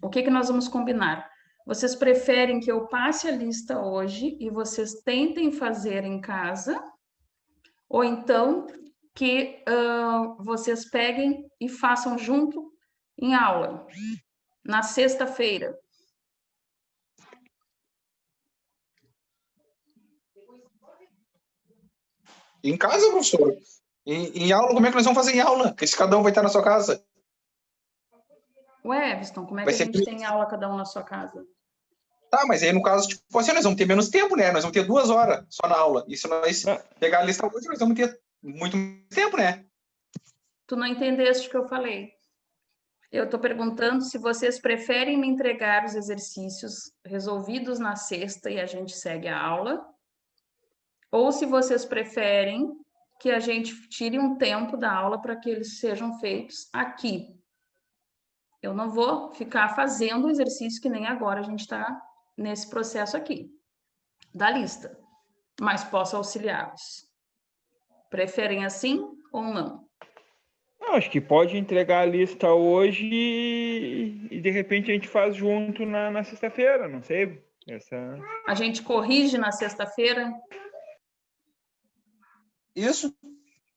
O que nós vamos combinar? Vocês preferem que eu passe a lista hoje e vocês tentem fazer em casa, ou então que vocês peguem e façam junto em aula, na sexta-feira? Em casa, professor? Em aula, como é que nós vamos fazer em aula? Porque se cada um vai estar na sua casa. Ué, Everton, como é Vai que a ser... gente tem aula cada um na sua casa? Tá, mas aí no caso, tipo assim, nós vamos ter menos tempo, né? Nós vamos ter 2 horas só na aula. E se nós pegar a lista hoje, nós vamos ter muito tempo, né? Tu não entendeste o que eu falei. Eu estou perguntando se vocês preferem me entregar os exercícios resolvidos na sexta e a gente segue a aula, ou se vocês preferem que a gente tire um tempo da aula para que eles sejam feitos aqui. Eu não vou ficar fazendo o exercício que nem agora a gente está nesse processo aqui, da lista, mas posso auxiliá-los. Preferem assim ou não? Não, acho que pode entregar a lista hoje e de repente a gente faz junto na sexta-feira, não sei. A gente corrige na sexta-feira? Isso.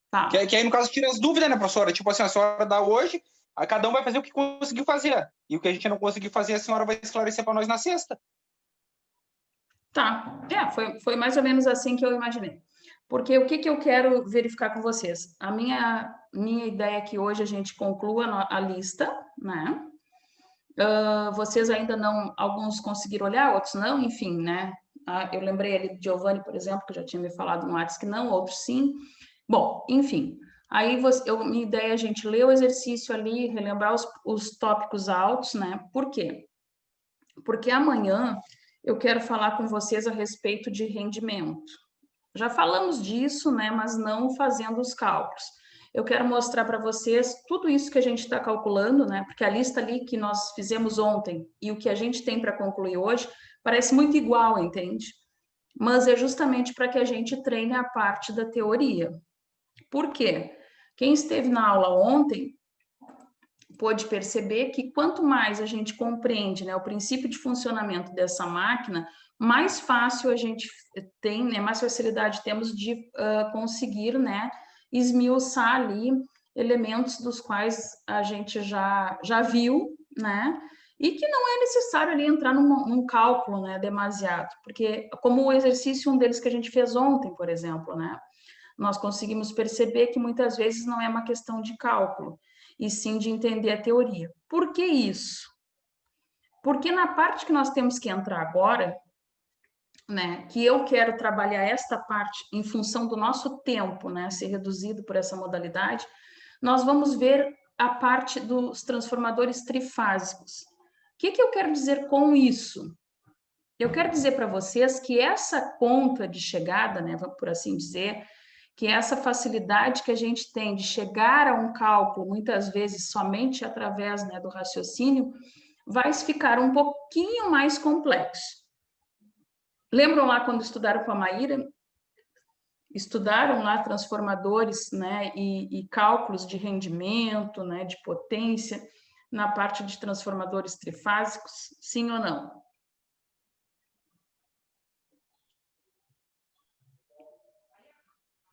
Tá. Que aí, no caso, tira as dúvidas, né, professora? Tipo assim, a senhora dá hoje, aí cada um vai fazer o que conseguiu fazer. E o que a gente não conseguiu fazer, a senhora vai esclarecer para nós na sexta. Tá. Foi mais ou menos assim que eu imaginei. Porque o que eu quero verificar com vocês? A minha ideia é que hoje a gente conclua a lista, né? Vocês ainda não, alguns conseguiram olhar, outros não, enfim, né? Eu lembrei ali de Giovanni, por exemplo, que já tinha me falado no WhatsApp que não, outros sim. Bom, enfim. Aí minha ideia é a gente ler o exercício ali, relembrar os tópicos altos, né? Por quê? Porque amanhã eu quero falar com vocês a respeito de rendimento. Já falamos disso, né? Mas não fazendo os cálculos. Eu quero mostrar para vocês tudo isso que a gente está calculando, né? Porque a lista ali que nós fizemos ontem e o que a gente tem para concluir hoje parece muito igual, entende? Mas é justamente para que a gente treine a parte da teoria. Por quê? Quem esteve na aula ontem pôde perceber que quanto mais a gente compreende, né, o princípio de funcionamento dessa máquina, mais fácil a gente tem, né, mais facilidade temos de conseguir, né, esmiuçar ali elementos dos quais a gente já viu, né, e que não é necessário ali entrar num cálculo, né, demasiado, porque como o exercício, um deles que a gente fez ontem, por exemplo, né, nós conseguimos perceber que muitas vezes não é uma questão de cálculo, e sim de entender a teoria. Por que isso? Porque na parte que nós temos que entrar agora, né, que eu quero trabalhar esta parte em função do nosso tempo, né, ser reduzido por essa modalidade, nós vamos ver a parte dos transformadores trifásicos. O que eu quero dizer com isso? Eu quero dizer para vocês que essa conta de chegada, né, por assim dizer, que essa facilidade que a gente tem de chegar a um cálculo, muitas vezes somente através, né, do raciocínio, vai ficar um pouquinho mais complexo. Lembram lá quando estudaram com a Maíra? Estudaram lá transformadores, né, e cálculos de rendimento, né, de potência, na parte de transformadores trifásicos, sim ou não?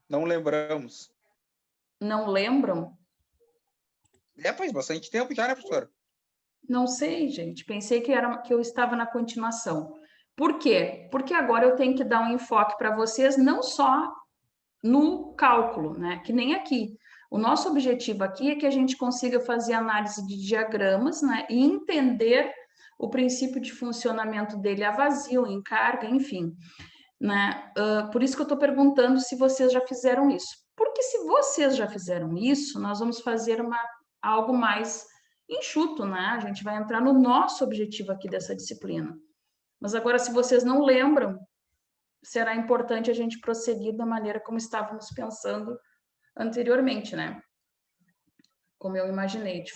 Não lembramos. Não lembram? Faz bastante tempo já, né, professora? Não sei, gente. Pensei que eu estava na continuação. Por quê? Porque agora eu tenho que dar um enfoque para vocês, não só no cálculo, né? Que nem aqui. O nosso objetivo aqui é que a gente consiga fazer análise de diagramas, né? E entender o princípio de funcionamento dele a vazio, em carga, enfim. Né? Por isso que eu estou perguntando se vocês já fizeram isso. Porque se vocês já fizeram isso, nós vamos fazer algo mais enxuto, né? A gente vai entrar no nosso objetivo aqui dessa disciplina. Mas agora, se vocês não lembram, será importante a gente prosseguir da maneira como estávamos pensando anteriormente, né? Como eu imaginei, de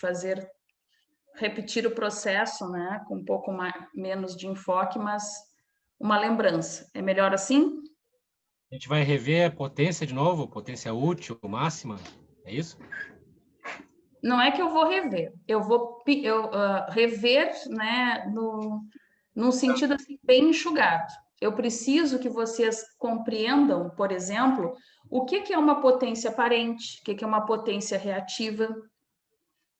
repetir o processo, né? Com um pouco menos de enfoque, mas uma lembrança. É melhor assim? A gente vai rever a potência de novo, potência útil, máxima, é isso? Não é que eu vou rever, eu vou rever, né, num sentido assim, bem enxugado. Eu preciso que vocês compreendam, por exemplo, o que é uma potência aparente, o que é uma potência reativa.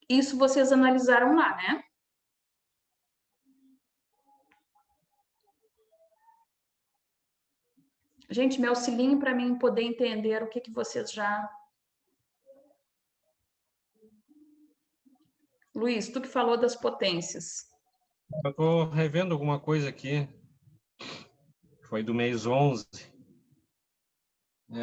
Isso vocês analisaram lá, né? Gente, me auxiliem para mim poder entender o que vocês já... Luiz, tu que falou das potências. Eu estou revendo alguma coisa aqui. Foi do mês 11. Por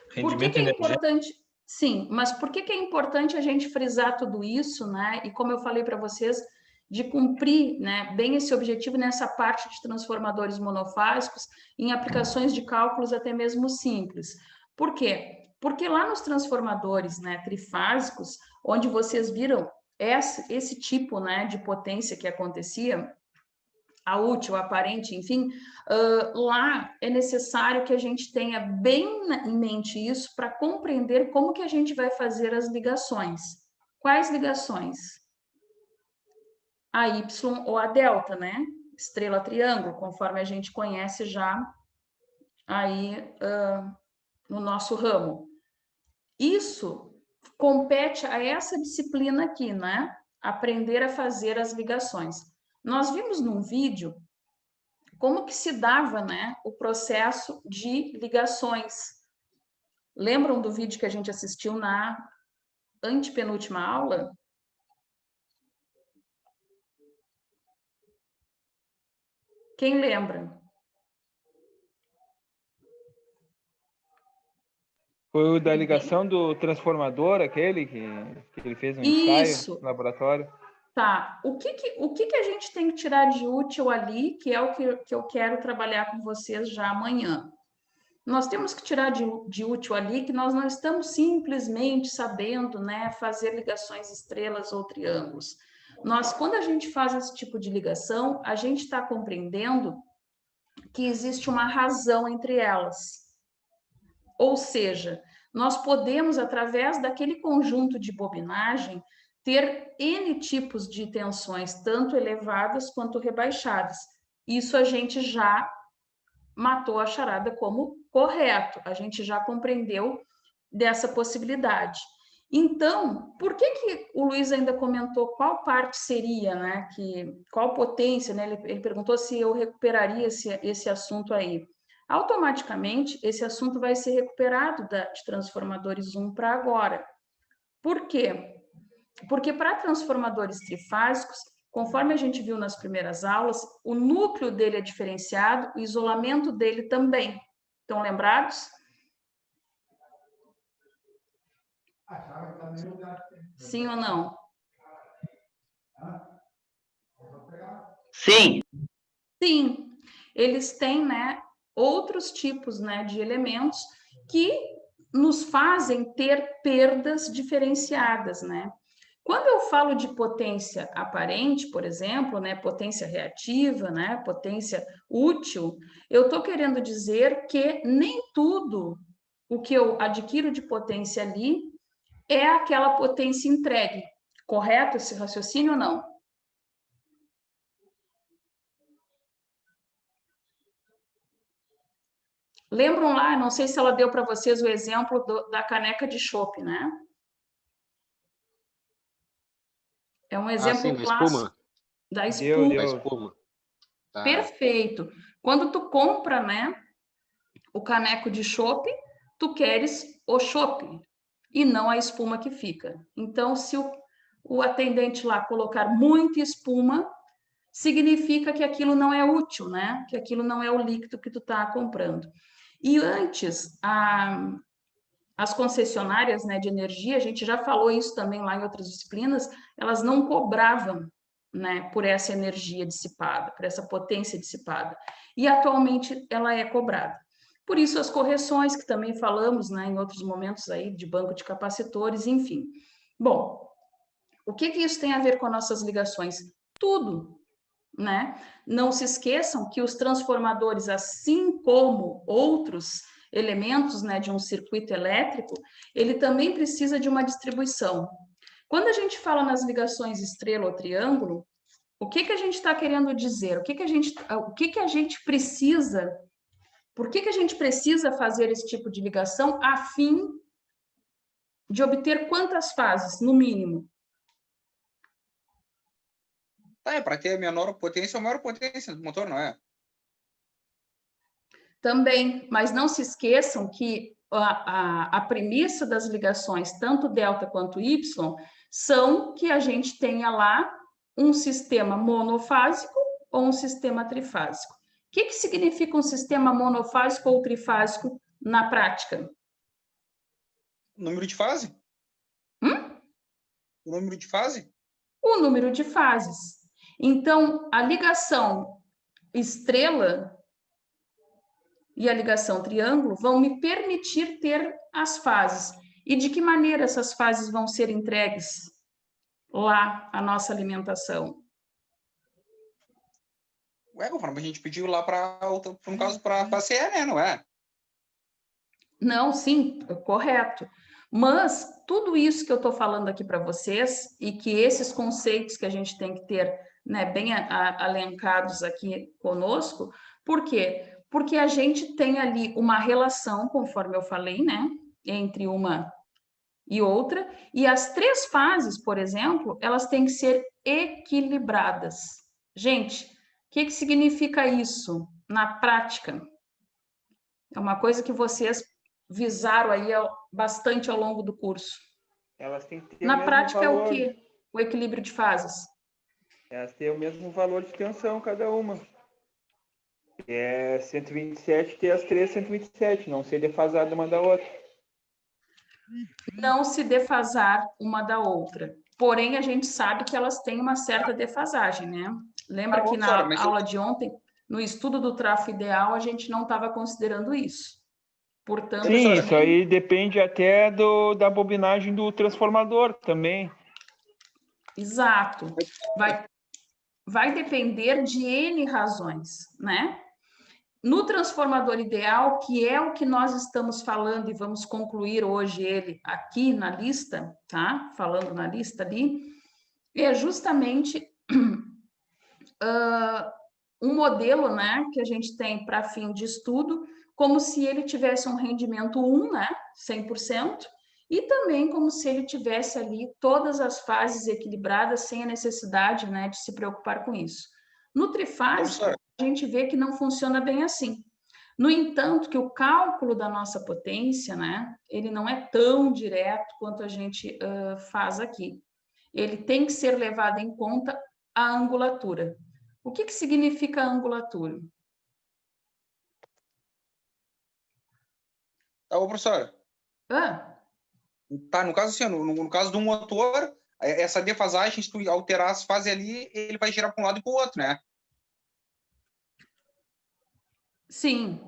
que Rendimento é energético. importante? Sim, mas por que é importante a gente frisar tudo isso, né? E como eu falei para vocês, de cumprir, né, bem esse objetivo nessa parte de transformadores monofásicos em aplicações de cálculos até mesmo simples. Por quê? Porque lá nos transformadores, né, trifásicos, onde vocês viram esse tipo, né, de potência que acontecia, a útil, a aparente, enfim, lá é necessário que a gente tenha bem em mente isso para compreender como que a gente vai fazer as ligações. Quais ligações? A Y ou a delta, né? Estrela triângulo, conforme a gente conhece já aí no nosso ramo. Isso compete a essa disciplina aqui, né? Aprender a fazer as ligações. Nós vimos num vídeo como que se dava, né, o processo de ligações. Lembram do vídeo que a gente assistiu na antepenúltima aula? Quem lembra? Foi o da ligação do transformador, aquele que ele fez um ensaio no laboratório. Tá. O que a gente tem que tirar de útil ali, que é o que eu quero trabalhar com vocês já amanhã? Nós temos que tirar de útil ali que nós não estamos simplesmente sabendo, né, fazer ligações estrelas ou triângulos. Quando a gente faz esse tipo de ligação, a gente está compreendendo que existe uma razão entre elas. Ou seja, nós podemos, através daquele conjunto de bobinagem, ter N tipos de tensões, tanto elevadas quanto rebaixadas. Isso a gente já matou a charada como correto, a gente já compreendeu dessa possibilidade. Então, por que o Luiz ainda comentou qual parte seria, né? Qual potência, né? Ele perguntou se eu recuperaria esse assunto aí. Automaticamente, esse assunto vai ser recuperado de transformadores 1 para agora. Por quê? Porque para transformadores trifásicos, conforme a gente viu nas primeiras aulas, o núcleo dele é diferenciado, o isolamento dele também. Estão lembrados? Sim ou não? Sim. Sim. Eles têm, né, outros tipos, né, de elementos que nos fazem ter perdas diferenciadas, né? Quando eu falo de potência aparente, por exemplo, né, potência reativa, né, potência útil, eu estou querendo dizer que nem tudo o que eu adquiro de potência ali é aquela potência entregue. Correto esse raciocínio ou não? Lembram lá, não sei se ela deu para vocês o exemplo da caneca de chopp, né? É um exemplo clássico da espuma. Da espuma. Tá. Perfeito. Quando tu compra, né, o caneco de chopp, tu queres o chopp e não a espuma que fica. Então, se o atendente lá colocar muita espuma, significa que aquilo não é útil, né? Que aquilo não é o líquido que tu tá comprando. E antes, as concessionárias, né, de energia, a gente já falou isso também lá em outras disciplinas, elas não cobravam, né, por essa energia dissipada, por essa potência dissipada. E atualmente ela é cobrada. Por isso as correções que também falamos, né, em outros momentos aí de banco de capacitores, enfim. Bom, o que isso tem a ver com nossas ligações? Tudo, né? Não se esqueçam que os transformadores, assim como outros elementos, né, de um circuito elétrico, ele também precisa de uma distribuição. Quando a gente fala nas ligações estrela ou triângulo, o que a gente está querendo dizer? O que a gente precisa? Por que a gente precisa fazer esse tipo de ligação a fim de obter quantas fases, no mínimo? É para ter a menor potência ou maior potência do motor, não é? Também, mas não se esqueçam que a premissa das ligações, tanto delta quanto y, são que a gente tenha lá um sistema monofásico ou um sistema trifásico. O que significa um sistema monofásico ou trifásico na prática? Número de fase? O número de fase? O número de fases. Então, a ligação estrela e a ligação triângulo vão me permitir ter as fases. E de que maneira essas fases vão ser entregues lá à nossa alimentação? Conforme a gente pediu lá no caso, para a CE, né? Não é? Não, sim, correto. Mas tudo isso que eu estou falando aqui para vocês e que esses conceitos que a gente tem que ter, né, bem alencados aqui conosco, por quê? Porque a gente tem ali uma relação, conforme eu falei, né, entre uma e outra, e as três fases, por exemplo, elas têm que ser equilibradas. Gente, o que significa isso na prática? É uma coisa que vocês visaram aí bastante ao longo do curso. Elas têm que ter Na o mesmo prática valor. é o quê? O equilíbrio de fases. Elas têm o mesmo valor de tensão cada uma. É 127 ter as três 127, não ser defasada uma da outra. Não se defasar uma da outra. Porém, a gente sabe que elas têm uma certa defasagem, né? Lembra que na aula de ontem, no estudo do trafo ideal, a gente não estava considerando isso. Portanto, sim, isso aí depende até da bobinagem do transformador também. Exato. Vai depender de N razões, né? No transformador ideal, que é o que nós estamos falando e vamos concluir hoje ele aqui na lista, tá? Falando na lista ali, é justamente um modelo, né, que a gente tem para fim de estudo, como se ele tivesse um rendimento 1, né, 100%, e também como se ele tivesse ali todas as fases equilibradas sem a necessidade, né, de se preocupar com isso. No trifásico, a gente vê que não funciona bem assim. No entanto, que o cálculo da nossa potência, né, ele não é tão direto quanto a gente faz aqui. Ele tem que ser levado em conta a angulatura. O que significa angulatura? Tá, ô, professora. Tá, no caso assim, no caso do motor, essa defasagem, se tu alterar as fases ali, ele vai girar para um lado e para o outro, né? Sim.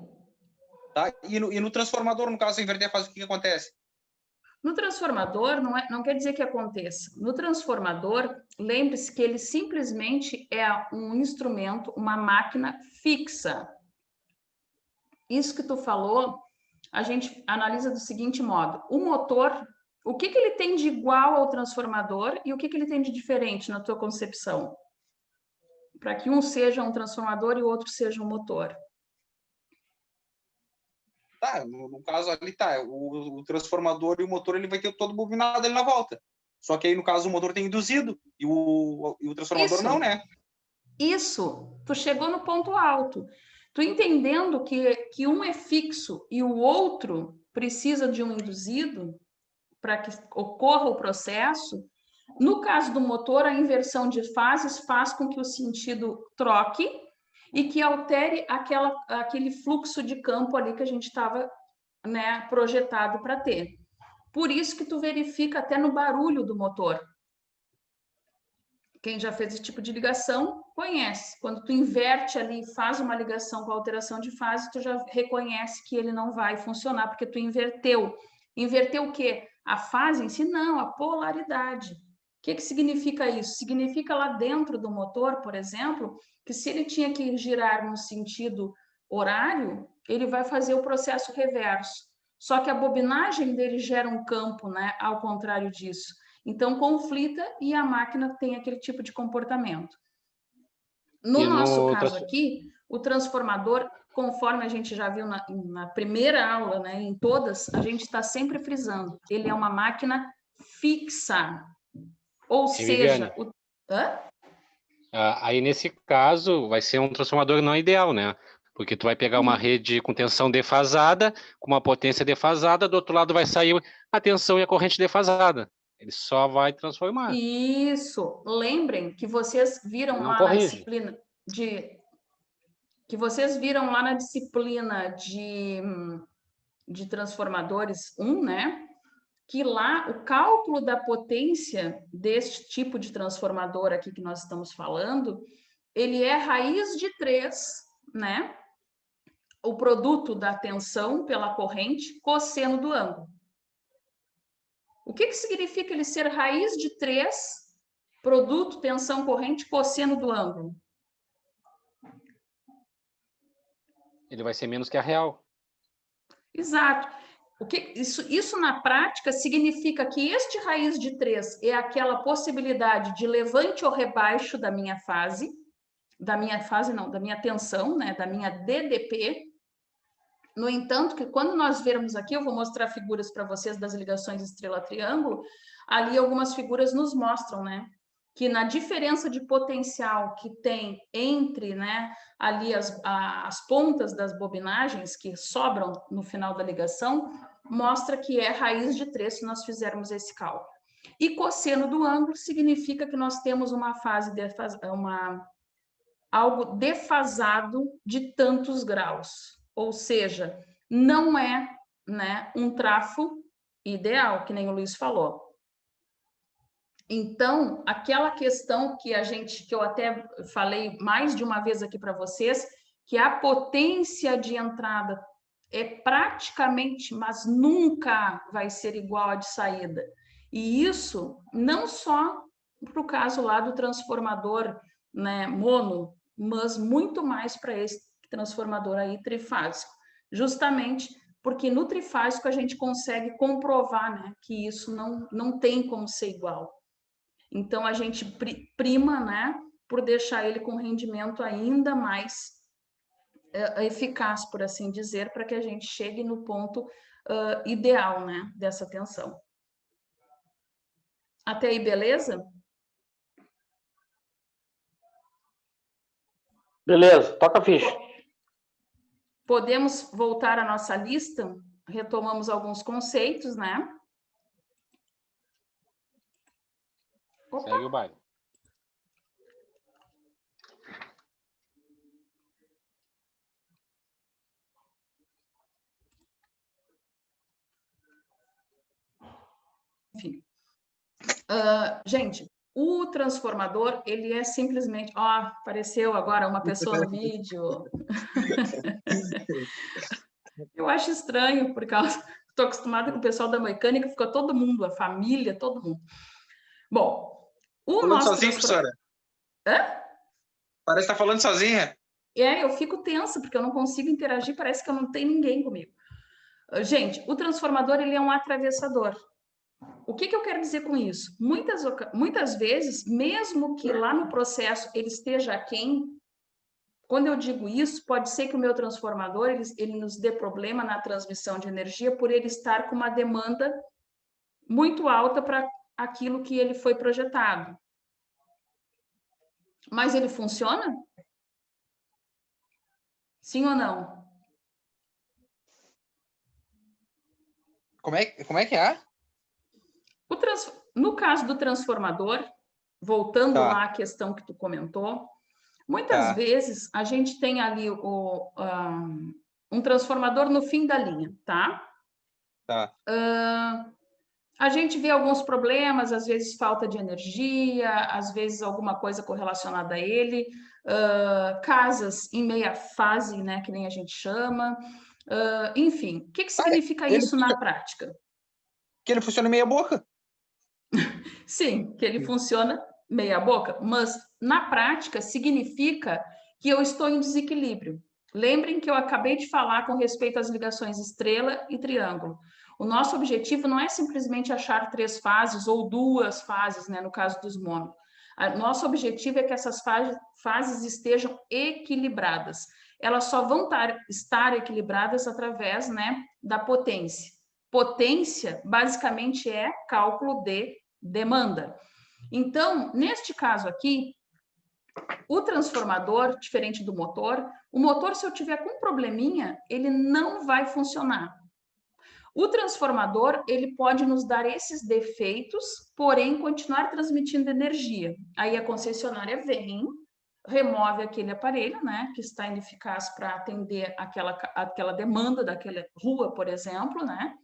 Tá? E no transformador, no caso, inverter a fase, o que acontece? No transformador, não quer dizer que aconteça. No transformador, lembre-se que ele simplesmente é um instrumento, uma máquina fixa. Isso que tu falou, a gente analisa do seguinte modo. O motor, o que ele tem de igual ao transformador e o que ele tem de diferente na tua concepção? Para que um seja um transformador e o outro seja um motor. Tá, no caso ali tá, o transformador e o motor ele vai ter todo bobinado ali na volta. Só que aí no caso o motor tem induzido e o transformador não, né? Isso, tu chegou no ponto alto. Tu entendendo que um é fixo e o outro precisa de um induzido para que ocorra o processo, no caso do motor, a inversão de fases faz com que o sentido troque e que altere aquele fluxo de campo ali que a gente estava, né, projetado para ter. Por isso que tu verifica até no barulho do motor. Quem já fez esse tipo de ligação conhece. Quando tu inverte ali, faz uma ligação com alteração de fase, tu já reconhece que ele não vai funcionar, porque tu inverteu. Inverteu o quê? A fase em si? Não, a polaridade. O que significa isso? Significa lá dentro do motor, por exemplo, que se ele tinha que girar no sentido horário, ele vai fazer o processo reverso. Só que a bobinagem dele gera um campo, né, ao contrário disso. Então, conflita e a máquina tem aquele tipo de comportamento. No nosso caso aqui, o transformador, conforme a gente já viu na primeira aula, né, em todas, a gente está sempre frisando, ele é uma máquina fixa. Ou seja... Aí, nesse caso, vai ser um transformador não ideal, né? Porque tu vai pegar uma rede com tensão defasada, com uma potência defasada, do outro lado vai sair a tensão e a corrente defasada. Ele só vai transformar. Isso. Lembrem que vocês viram Não lá corrige. na disciplina de transformadores 1, né? Que lá o cálculo da potência deste tipo de transformador aqui que nós estamos falando, ele é raiz de 3, né? O produto da tensão pela corrente cosseno do ângulo. O que significa ele ser raiz de 3, produto, tensão, corrente, cosseno do ângulo? Ele vai ser menos que a real. Exato. Isso na prática significa que este raiz de 3 é aquela possibilidade de levante ou rebaixo da minha fase, da minha tensão, né, da minha DDP. No entanto, que quando nós vermos aqui, eu vou mostrar figuras para vocês das ligações estrela-triângulo, ali algumas figuras nos mostram, né, que na diferença de potencial que tem entre, né, ali as pontas das bobinagens que sobram no final da ligação, mostra que é raiz de 3 se nós fizermos esse cálculo. E cosseno do ângulo significa que nós temos uma fase algo defasado de tantos graus. Ou seja, não é, né, um trafo ideal, que nem o Luiz falou. Então, aquela questão que eu até falei mais de uma vez aqui para vocês, que a potência de entrada é praticamente, mas nunca vai ser igual à de saída. E isso não só para o caso lá do transformador, né, mono, mas muito mais para esse transformador aí trifásico, justamente porque no trifásico a gente consegue comprovar, né, que isso não tem como ser igual. Então a gente prima, né, por deixar ele com rendimento ainda mais eficaz, por assim dizer, para que a gente chegue no ponto ideal, né, dessa tensão. Até aí, beleza? Beleza, toca a ficha. Podemos voltar à nossa lista, retomamos alguns conceitos, né? Opa. Segue o baile. Enfim. Gente, o transformador, ele é simplesmente... Ó, apareceu agora uma pessoa no vídeo. Eu acho estranho, por causa... Estou acostumada com o pessoal da mecânica, ficou todo mundo, a família, todo mundo. Bom, o falando nosso... sozinho, professora? Hã? Parece que está falando sozinha. Eu fico tensa, porque eu não consigo interagir, parece que eu não tenho ninguém comigo. Gente, o transformador, ele é um atravessador. O que eu quero dizer com isso? Muitas vezes, mesmo que lá no processo ele esteja aquém, quando eu digo isso, pode ser que o meu transformador ele nos dê problema na transmissão de energia por ele estar com uma demanda muito alta para aquilo que ele foi projetado. Mas ele funciona? Sim ou não? Como é que é? No caso do transformador, voltando lá à questão que tu comentou, muitas vezes a gente tem ali um transformador no fim da linha, tá? A gente vê alguns problemas, às vezes falta de energia, às vezes alguma coisa correlacionada a ele, casas em meia fase, né, que nem a gente chama, enfim. O que significa isso na prática? Que ele funciona meia boca. Sim, que ele funciona meia boca, mas na prática significa que eu estou em desequilíbrio. Lembrem que eu acabei de falar com respeito às ligações estrela e triângulo. O nosso objetivo não é simplesmente achar 3 fases ou 2 fases, né, no caso dos mono. Nosso objetivo é que essas fases estejam equilibradas. Elas só vão estar equilibradas através, né, da potência. Potência, basicamente, é cálculo de demanda. Então, neste caso aqui, o transformador, diferente do motor, o motor, se eu tiver com probleminha, ele não vai funcionar. O transformador, ele pode nos dar esses defeitos, porém continuar transmitindo energia. Aí a concessionária vem, remove aquele aparelho, né, que está ineficaz para atender aquela demanda daquela rua, por exemplo, né?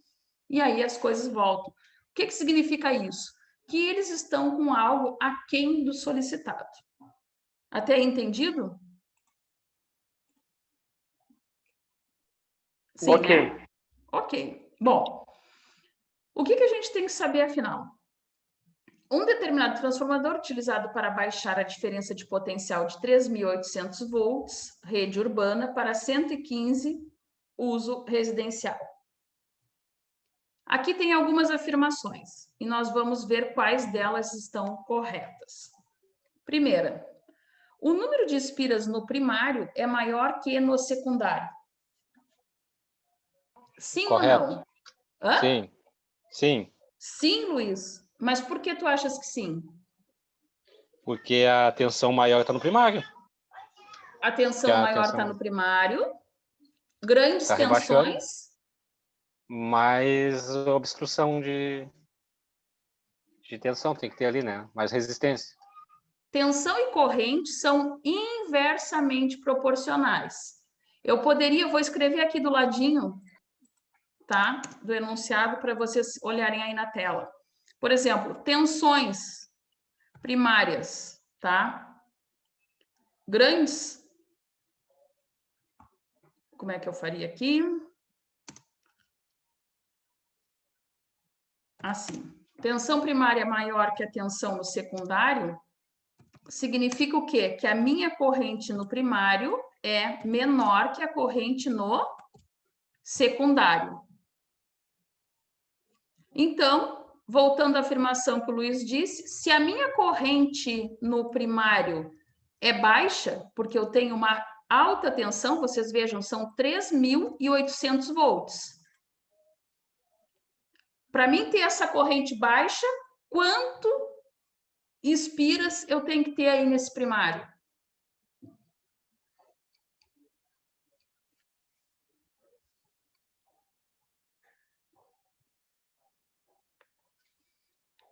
E aí as coisas voltam. O que significa isso? Que eles estão com algo aquém do solicitado. Até aí entendido? Sim, Ok. né? Ok. Bom, o que a gente tem que saber, afinal? Um determinado transformador utilizado para baixar a diferença de potencial de 3.800 volts, rede urbana, para 115, uso residencial. Aqui tem algumas afirmações, e nós vamos ver quais delas estão corretas. Primeira, o número de espiras no primário é maior que no secundário. Sim Correto. ou não? Hã? Sim. Sim. Sim, Luiz. Mas por que tu achas que sim? Porque a tensão maior está no primário. A tensão maior está no primário. Grandes Tá rebaixando. tensões. Mais obstrução de tensão tem que ter ali, né? Mais resistência. Tensão e corrente são inversamente proporcionais. Eu vou escrever aqui do ladinho, tá? Do enunciado para vocês olharem aí na tela. Por exemplo, tensões primárias, tá? Grandes. Como é que eu faria aqui? Assim. Tensão primária maior que a tensão no secundário significa o quê? Que a minha corrente no primário é menor que a corrente no secundário. Então, voltando à afirmação que o Luiz disse, se a minha corrente no primário é baixa, porque eu tenho uma alta tensão, vocês vejam, são 3.800 volts. Para mim ter essa corrente baixa, quanto espiras eu tenho que ter aí nesse primário?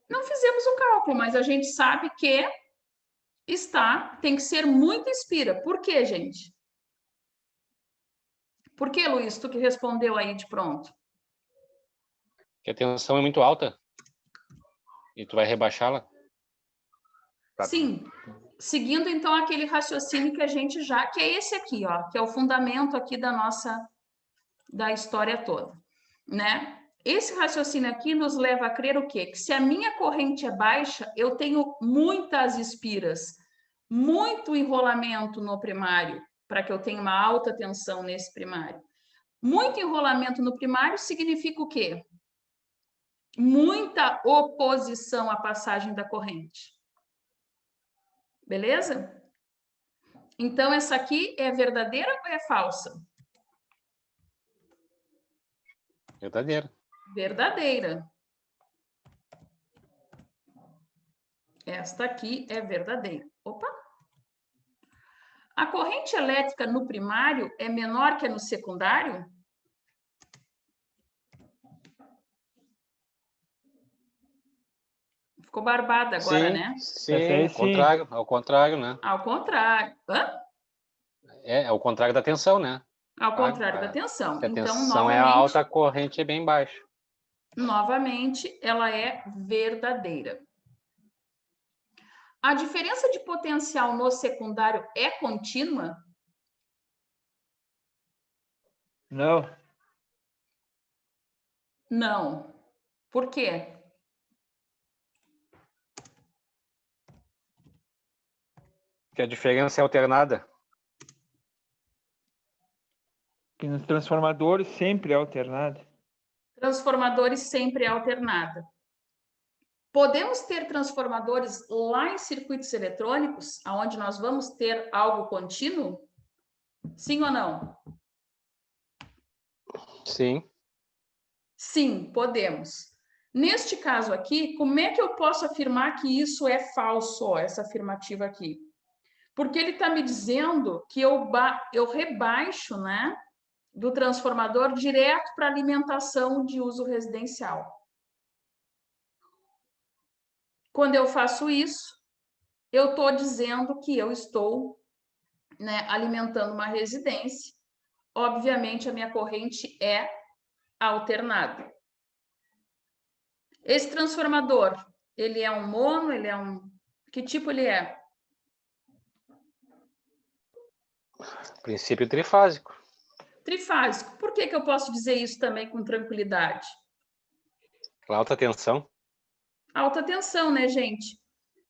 Não fizemos o cálculo, mas a gente sabe que tem que ser muito espira. Por quê, gente? Por que, Luiz? Tu que respondeu aí de pronto. Porque a tensão é muito alta. E tu vai rebaixá-la. Sim. Seguindo, então, aquele raciocínio que a gente que é esse aqui, ó, que é o fundamento aqui da história toda, né? Esse raciocínio aqui nos leva a crer o quê? Que se a minha corrente é baixa, eu tenho muitas espiras, muito enrolamento no primário, para que eu tenha uma alta tensão nesse primário. Muito enrolamento no primário significa o quê? Muita oposição à passagem da corrente. Beleza? Então, essa aqui é verdadeira ou é falsa? Verdadeira. Verdadeira. Esta aqui é verdadeira. Opa! A corrente elétrica no primário é menor que a no secundário? Ficou barbada agora, Sim, né? sim, ao contrário, né? Ao contrário. Hã? É o contrário da tensão, né? Ao contrário da tensão. Se a Então, tensão é alta, a corrente é bem baixa. Novamente, ela é verdadeira. A diferença de potencial no secundário é contínua? Não. Não. Por quê? Porque a diferença é alternada. Que nos transformadores sempre é alternado. Transformadores sempre alternada. Podemos ter transformadores lá em circuitos eletrônicos, onde nós vamos ter algo contínuo? Sim ou não? Sim. Sim, podemos. Neste caso aqui, como é que eu posso afirmar que isso é falso, ó, essa afirmativa aqui? Porque ele está me dizendo que eu rebaixo, né, do transformador direto para alimentação de uso residencial. Quando eu faço isso, eu estou dizendo que eu estou, né, alimentando uma residência. Obviamente, a minha corrente é alternada. Esse transformador, ele é um mono, ele é um... Que tipo ele é? Princípio trifásico. Trifásico. Por que eu posso dizer isso também com tranquilidade? Alta tensão. Alta tensão, né, gente?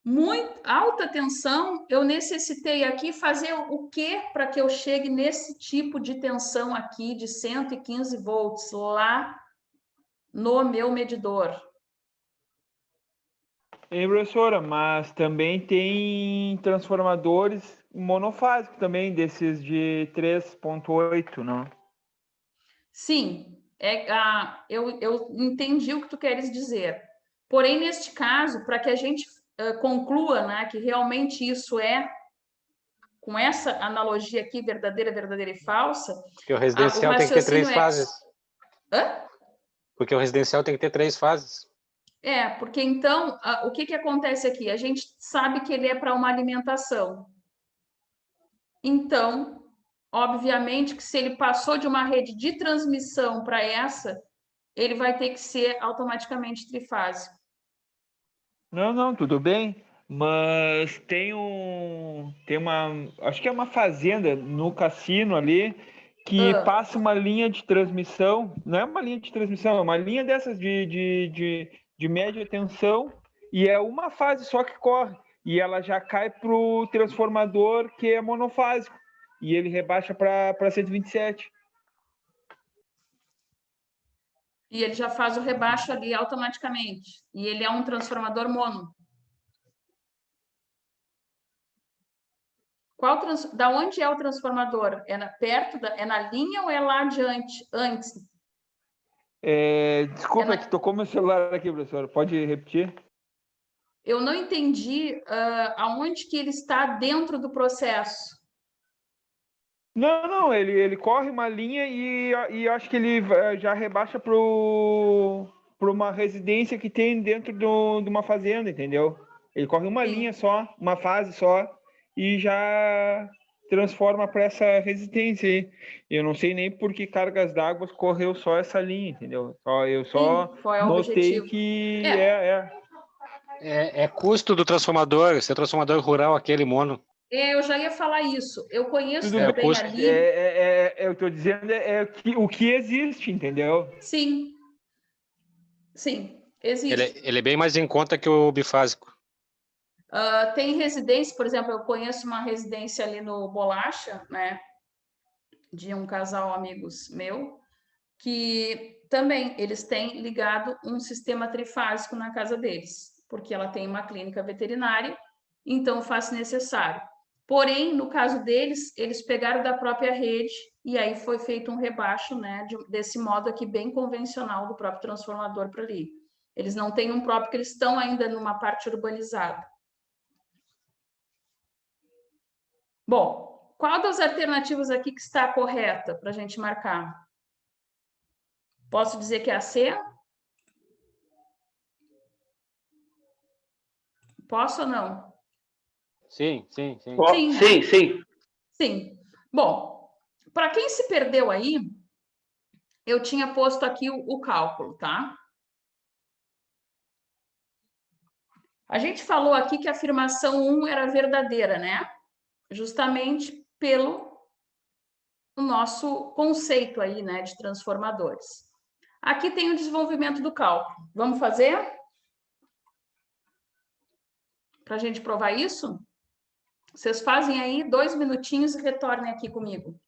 Muito alta tensão, eu necessitei aqui fazer o que para que eu chegue nesse tipo de tensão aqui de 115 volts lá no meu medidor? Professora, mas também tem transformadores monofásicos também, desses de 3.8, não? Sim, eu entendi o que tu queres dizer. Porém, neste caso, para que a gente conclua, né, que realmente isso é, com essa analogia aqui, verdadeira, verdadeira e falsa, Porque o o residencial tem que ter 3 raciocínio é... fases. Hã? Porque o residencial tem que ter 3 fases. Porque então, o que acontece aqui? A gente sabe que ele é para uma alimentação. Então, obviamente que se ele passou de uma rede de transmissão para essa, ele vai ter que ser automaticamente trifásico. Não, tudo bem, mas acho que é uma fazenda no cassino ali que passa uma linha de transmissão, não é uma linha de transmissão, é uma linha dessas de média tensão e é uma fase só que corre e ela já cai para o transformador que é monofásico e ele rebaixa para 127. E ele já faz o rebaixo ali automaticamente. E ele é um transformador mono. Da onde é o transformador? É é na linha ou é lá adiante, antes? Desculpa, que tocou meu celular aqui, professor. Pode repetir? Eu não entendi aonde que ele está dentro do processo. Não, ele corre uma linha e acho que ele já rebaixa para uma residência que tem dentro de uma fazenda, entendeu? Ele corre uma linha só, uma fase só, e já transforma para essa residência aí. Eu não sei nem por que cargas d'água correu só essa linha, entendeu? Eu só qual é o notei objetivo? que É custo do transformador, esse é o transformador rural, aquele mono. Eu já ia falar isso. Eu conheço Tudo também bem. ali. Eu estou dizendo o que existe, entendeu? Sim. Sim, existe. Ele é bem mais em conta que o bifásico. Tem residência, por exemplo, eu conheço uma residência ali no Bolacha, né? De um casal amigos meu, que também eles têm ligado um sistema trifásico na casa deles, porque ela tem uma clínica veterinária, então faz necessário. Porém, no caso deles, eles pegaram da própria rede e aí foi feito um rebaixo, né, desse modo aqui bem convencional do próprio transformador para ali. Eles não têm um próprio, porque eles estão ainda numa parte urbanizada. Bom, qual das alternativas aqui que está correta para a gente marcar? Posso dizer que é a C? Posso ou não? Sim. Sim, né? Sim. Sim. Bom, para quem se perdeu aí, eu tinha posto aqui o cálculo, tá? A gente falou aqui que a afirmação 1 era verdadeira, né? Justamente pelo nosso conceito aí, né, de transformadores. Aqui tem o desenvolvimento do cálculo. Vamos fazer? Para a gente provar isso? Vocês fazem aí 2 minutinhos e retornem aqui comigo.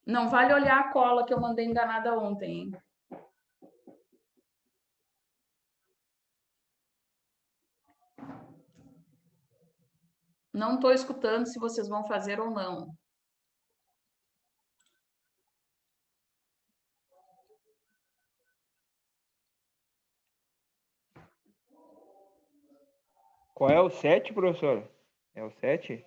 Não vale olhar a cola que eu mandei enganada ontem, hein? Não estou escutando se vocês vão fazer ou não. Qual é o 7, professor? É o 7?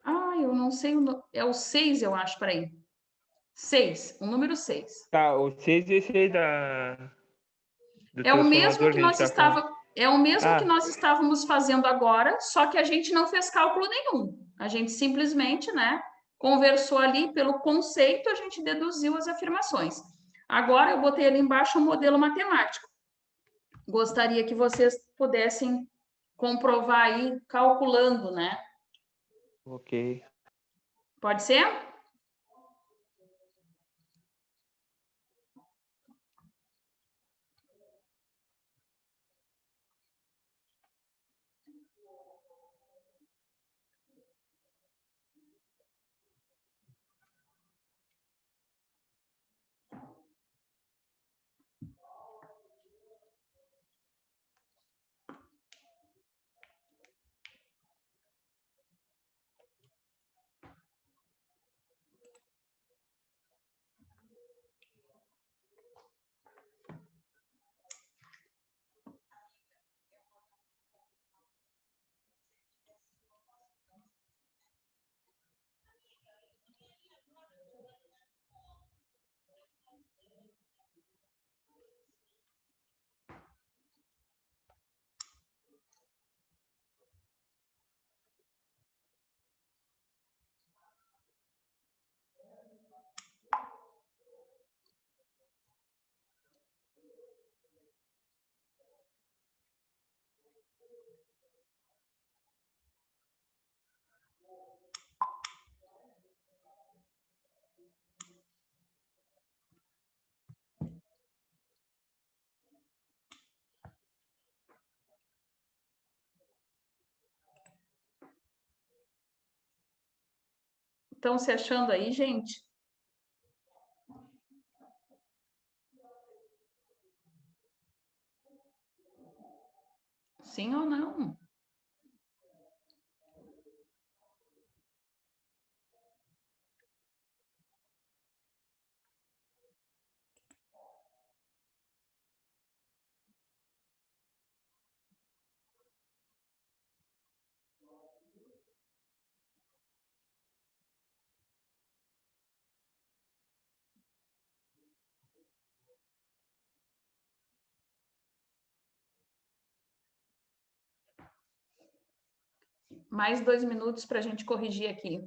Ah, eu não sei. É o 6, eu acho. Peraí. 6. O número 6. Tá, o 6 é esse aí do É o mesmo transformador que que a gente nós tá falando. Ah, estávamos fazendo agora, só que a gente não fez cálculo nenhum. A gente simplesmente, né, conversou ali pelo conceito, a gente deduziu as afirmações. Agora eu botei ali embaixo um modelo matemático. Gostaria que vocês pudessem comprovar aí calculando, né? ok. Pode ser? Estão se achando aí, gente? Sim ou não? Mais 2 minutos para a gente corrigir aqui.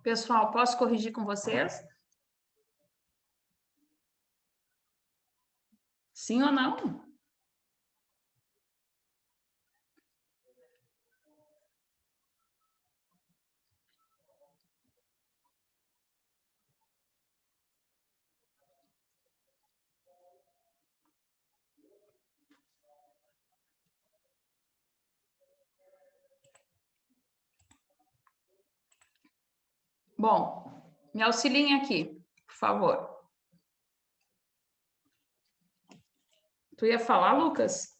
Pessoal, posso corrigir com vocês? Sim ou não? Bom, me auxiliem aqui, por favor. Tu ia falar, Lucas?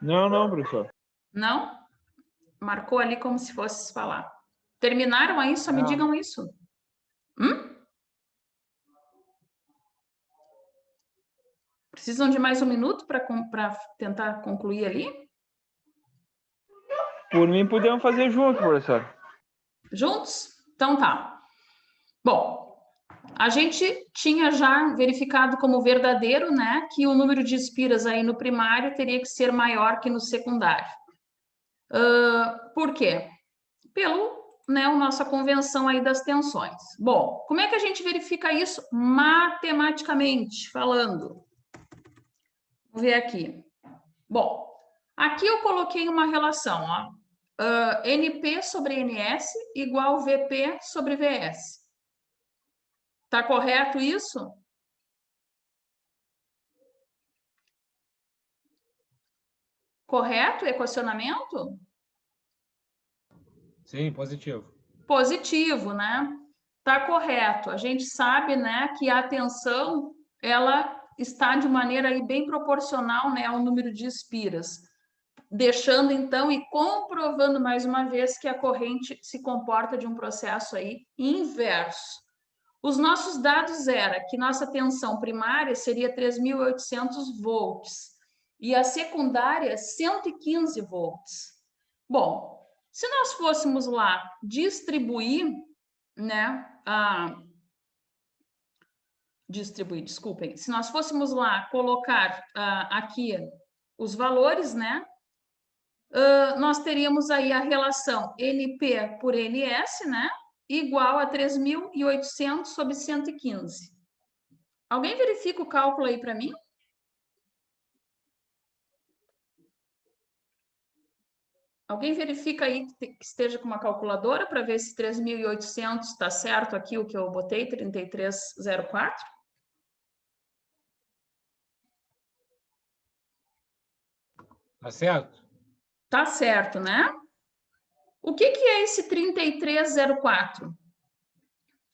Não, professor. Não? Marcou ali como se fosse falar. Terminaram aí? Só me Não. digam isso. Precisam de mais um minuto para tentar concluir ali? Por mim, podemos fazer junto, professor. Juntos? Então tá. Bom, a gente tinha já verificado como verdadeiro, né, que o número de espiras aí no primário teria que ser maior que no secundário. Por quê? Pelo, né, a nossa convenção aí das tensões. Bom, como é que a gente verifica isso matematicamente falando? Vamos ver aqui. Bom, aqui eu coloquei uma relação, ó. NP sobre NS igual VP sobre VS. Tá correto isso? Correto o equacionamento? Sim, positivo. Positivo, né? Tá correto. A gente sabe, né, que a tensão, ela está de maneira aí bem proporcional, né, ao número de espiras, deixando então e comprovando mais uma vez que a corrente se comporta de um processo aí inverso. Os nossos dados era que nossa tensão primária seria 3.800 volts e a secundária 115 volts. Bom, se nós fôssemos lá distribuir, né, desculpem, se nós fôssemos lá colocar aqui os valores, né, nós teríamos aí a relação NP por NS, né, igual a 3.800 sobre 115. Alguém verifica o cálculo aí para mim? Alguém verifica aí que esteja com uma calculadora para ver se 3.800 está certo aqui o que eu botei, 3304? Tá certo? Tá certo, né? O que é esse 3304?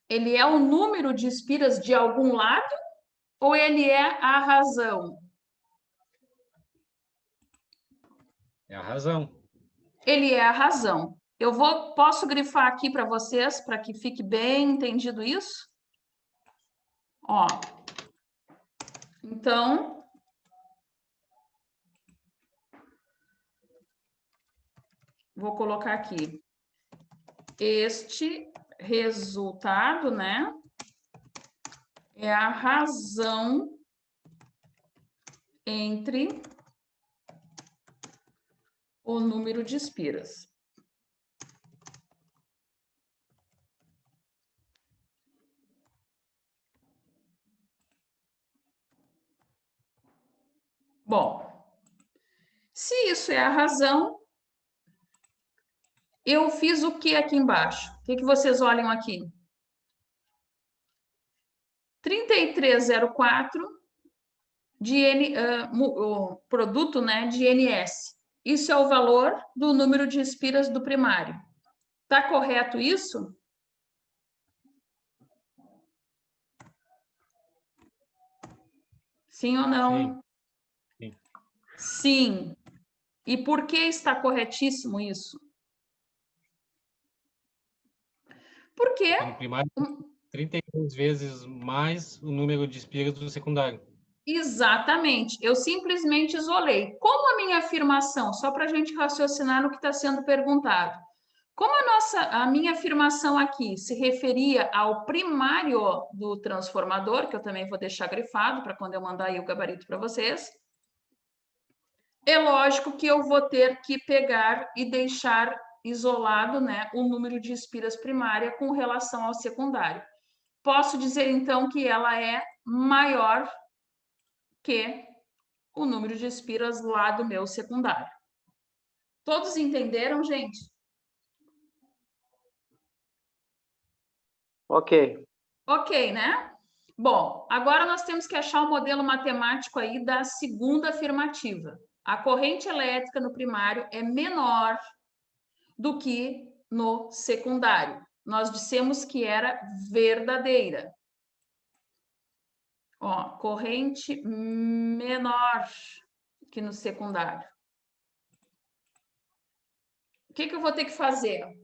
Ele é o número de espiras de algum lado ou ele é a razão? É a razão. Ele é a razão. Posso grifar aqui para vocês, para que fique bem entendido isso? Ó. Então, vou colocar aqui. Este resultado, né, é a razão entre o número de espiras. Bom, se isso é a razão, eu fiz o que aqui embaixo? O que vocês olham aqui? 3304 o produto, né, de NS. Isso é o valor do número de espiras do primário. Tá correto isso? Sim ou não? Sim. Sim. E por que está corretíssimo isso? Porque No primário, 33 vezes mais o número de espiras do secundário. exatamente, eu simplesmente isolei. Como a minha afirmação, só para a gente raciocinar no que está sendo perguntado, como a minha afirmação aqui se referia ao primário do transformador, que eu também vou deixar grifado para quando eu mandar aí o gabarito para vocês, é lógico que eu vou ter que pegar e deixar isolado, né, o número de espiras primária com relação ao secundário. Posso dizer, então, que ela é maior que o número de espiras lá do meu secundário. Todos entenderam, gente? Ok. Ok, né? Bom, agora nós temos que achar o modelo matemático aí da segunda afirmativa. A corrente elétrica no primário é menor do que no secundário. Nós dissemos que era verdadeira. Ó, corrente menor que no secundário. O que eu vou ter que fazer?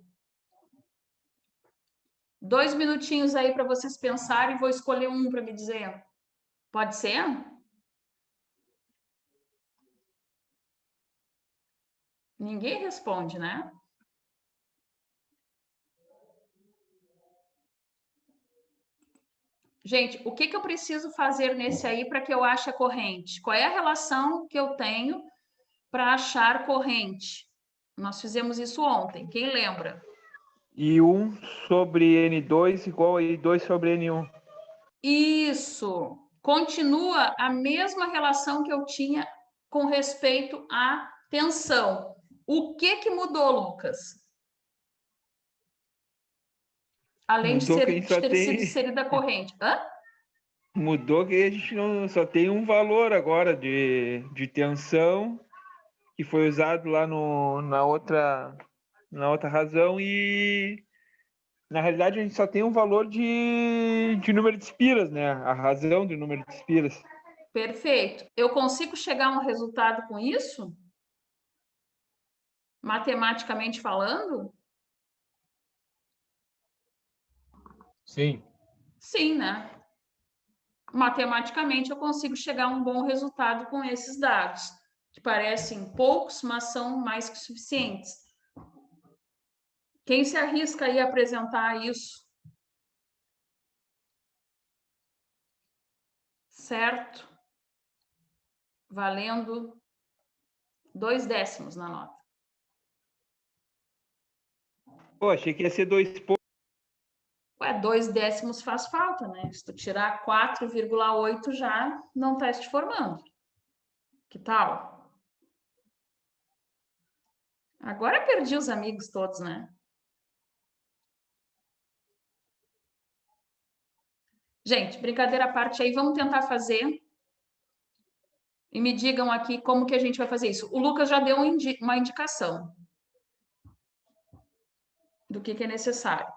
2 minutinhos aí para vocês pensarem e vou escolher um para me dizer. Pode ser? Ninguém responde, né? Gente, o que eu preciso fazer nesse aí para que eu ache a corrente? Qual é a relação que eu tenho para achar corrente? Nós fizemos isso ontem, quem lembra? I1 sobre N2 igual a I2 sobre N1. Isso! Continua a mesma relação que eu tinha com respeito à tensão. O que mudou, Lucas? Além de ter sido inserida a corrente. Hã? Mudou que a gente não só tem um valor agora de tensão que foi usado lá na outra razão e na realidade a gente só tem um valor de número de espiras, né? A razão do número de espiras. Perfeito. Eu consigo chegar a um resultado com isso? Matematicamente falando? Sim. Sim, né? Matematicamente eu consigo chegar a um bom resultado com esses dados, que parecem poucos, mas são mais que suficientes. Quem se arrisca aí a apresentar isso? Certo? Valendo 2 décimos na nota. Pô, achei que ia ser 2 pontos. Ué, 2 décimos faz falta, né? Se tu tirar 4,8 já não está se formando. Que tal? Agora perdi os amigos todos, né? Gente, brincadeira à parte aí, vamos tentar fazer. E me digam aqui como que a gente vai fazer isso. O Lucas já deu uma indicação do que é necessário.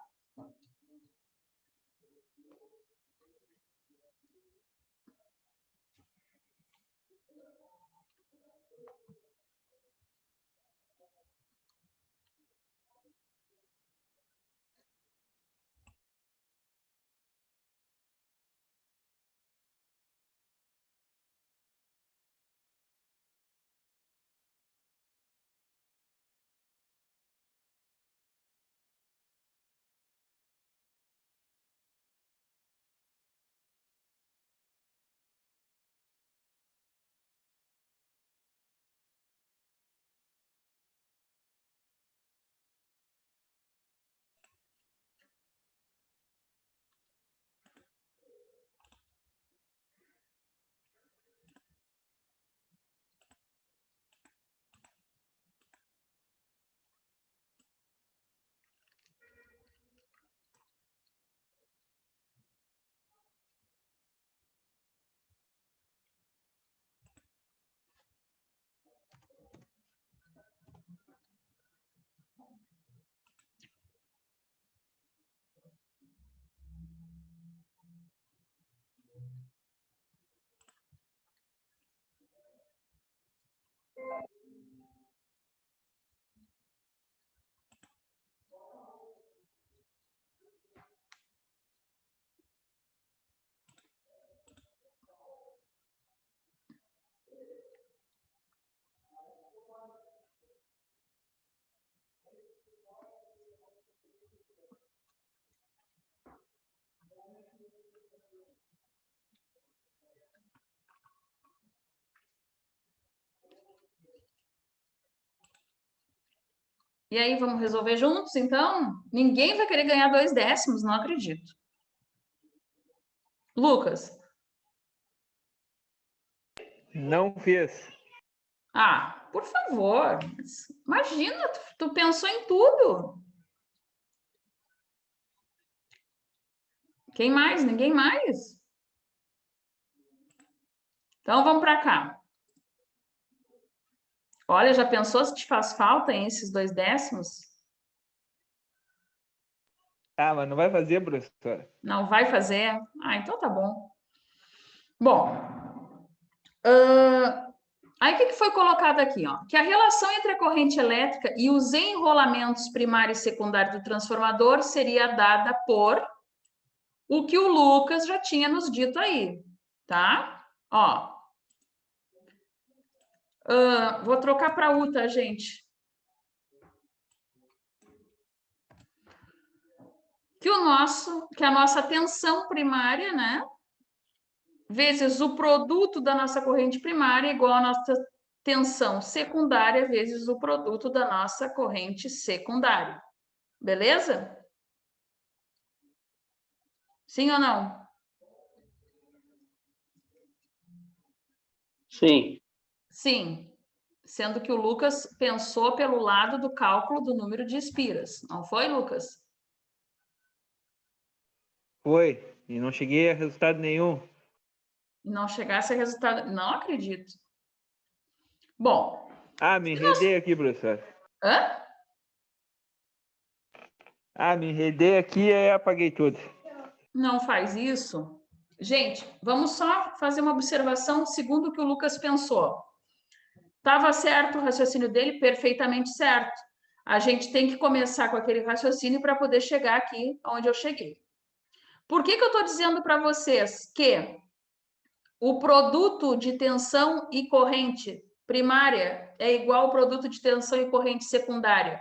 E aí, vamos resolver juntos, então? Ninguém vai querer ganhar 2 décimos, não acredito. Lucas? Não fez. Ah, por favor. Imagina, tu pensou em tudo. Quem mais? Ninguém mais? Então, vamos para cá. Olha, já pensou se te faz falta hein, esses 2 décimos? Ah, mas não vai fazer, professora. Não vai fazer? Ah, então tá bom. Bom, aí o que foi colocado aqui? Ó? Que a relação entre a corrente elétrica e os enrolamentos primário e secundário do transformador seria dada por o que o Lucas já tinha nos dito aí, tá? Ó, vou trocar para U, tá, gente? Que a nossa tensão primária, né? Vezes o produto da nossa corrente primária é igual à nossa tensão secundária vezes o produto da nossa corrente secundária. Beleza? Sim ou não? Sim. Sim. Sendo que o Lucas pensou pelo lado do cálculo do número de espiras. Não foi, Lucas? Foi. E não cheguei a resultado nenhum. Não chegasse a resultado... Não acredito. Bom. Ah, me enredei aqui, professor. Hã? Ah, me enredei aqui e apaguei tudo. Não faz isso. Gente, vamos só fazer uma observação segundo o que o Lucas pensou. Estava certo o raciocínio dele? Perfeitamente certo. A gente tem que começar com aquele raciocínio para poder chegar aqui onde eu cheguei. Por que eu estou dizendo para vocês que o produto de tensão e corrente primária é igual ao produto de tensão e corrente secundária?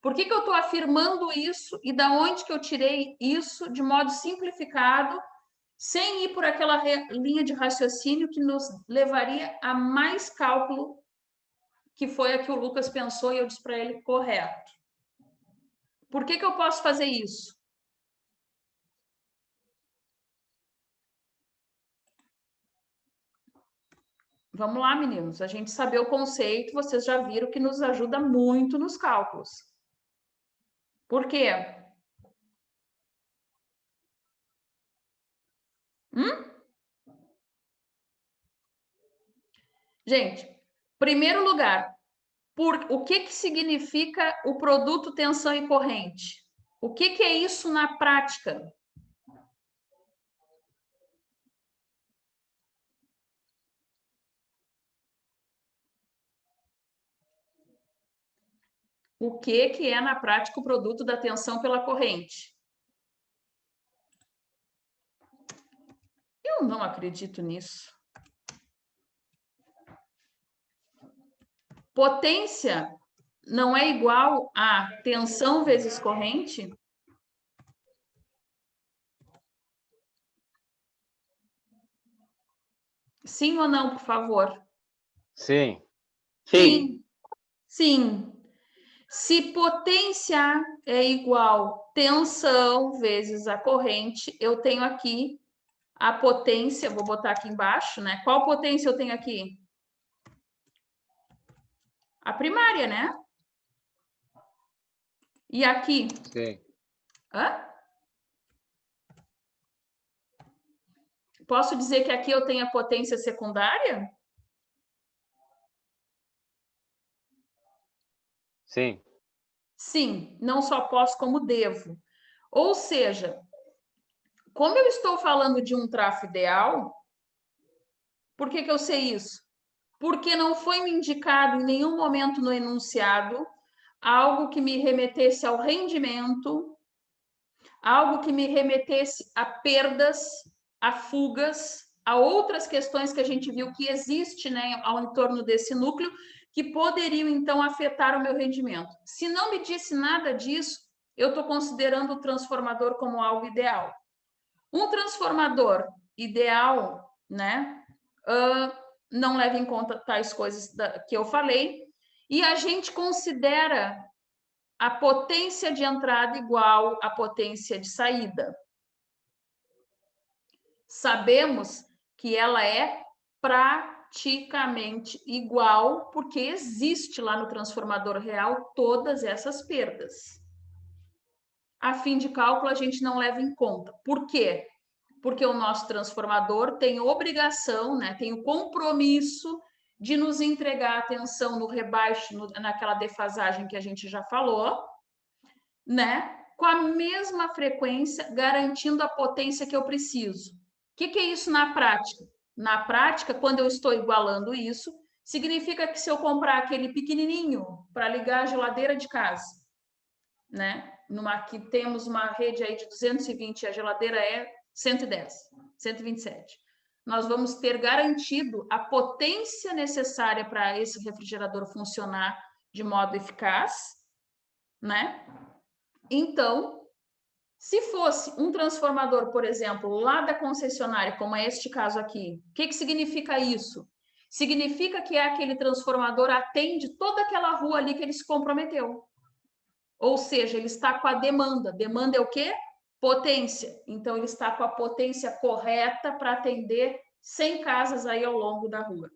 Por que eu estou afirmando isso e da onde que eu tirei isso de modo simplificado, sem ir por aquela linha de raciocínio que nos levaria a mais cálculo, que foi a que o Lucas pensou e eu disse para ele correto. Por que eu posso fazer isso? Vamos lá, meninos. A gente saber o conceito, vocês já viram que nos ajuda muito nos cálculos. Por quê? Gente, primeiro lugar, o que significa o produto tensão e corrente? O que é isso na prática? O que é na prática o produto da tensão pela corrente? Eu não acredito nisso. Potência não é igual a tensão vezes corrente? Sim ou não, por favor? Sim. Sim. Sim. Se potência é igual tensão vezes a corrente, eu tenho aqui a potência, vou botar aqui embaixo, né? Qual potência eu tenho aqui? A primária, né? E aqui? Sim. Hã? Posso dizer que aqui eu tenho a potência secundária? Sim. Sim, não só posso, como devo. Ou seja, como eu estou falando de um trafo ideal, por que eu sei isso? Porque não foi me indicado em nenhum momento no enunciado algo que me remetesse ao rendimento, algo que me remetesse a perdas, a fugas, a outras questões que a gente viu que existe, né, ao entorno desse núcleo, que poderiam, então, afetar o meu rendimento. Se não me disse nada disso, eu estou considerando o transformador como algo ideal. Um transformador ideal, né, não leva em conta tais coisas que eu falei, e a gente considera a potência de entrada igual à potência de saída. Sabemos que ela é praticamente igual, porque existe lá no transformador real todas essas perdas. A fim de cálculo, a gente não leva em conta. Por quê? porque o nosso transformador tem obrigação, né, tem o compromisso de nos entregar a tensão no rebaixo, naquela defasagem que a gente já falou, né, com a mesma frequência, garantindo a potência que eu preciso. O que é isso na prática? Na prática, quando eu estou igualando isso, significa que se eu comprar aquele pequenininho para ligar a geladeira de casa, né, que temos uma rede aí de 220, a geladeira é 110, 127. Nós vamos ter garantido a potência necessária para esse refrigerador funcionar de modo eficaz, né? Então, se fosse um transformador, por exemplo, lá da concessionária, como é este caso aqui, o que significa isso? Significa que aquele transformador atende toda aquela rua ali que ele se comprometeu. Ou seja, ele está com a demanda. Demanda é o quê? Potência. Então, ele está com a potência correta para atender 100 casas aí ao longo da rua.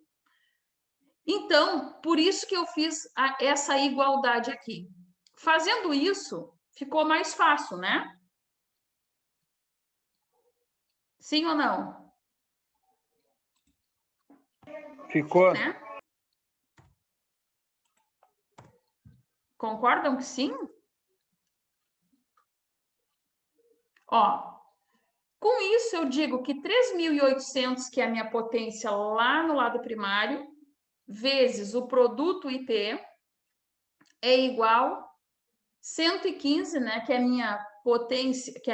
Então, por isso que eu fiz essa igualdade aqui. Fazendo isso, ficou mais fácil, né? Sim ou não? Ficou. Sim, né? Concordam que sim? Ó, com isso eu digo que 3.800, que é a minha potência lá no lado primário, vezes o produto IP, é igual 115, né, que é a minha potência, que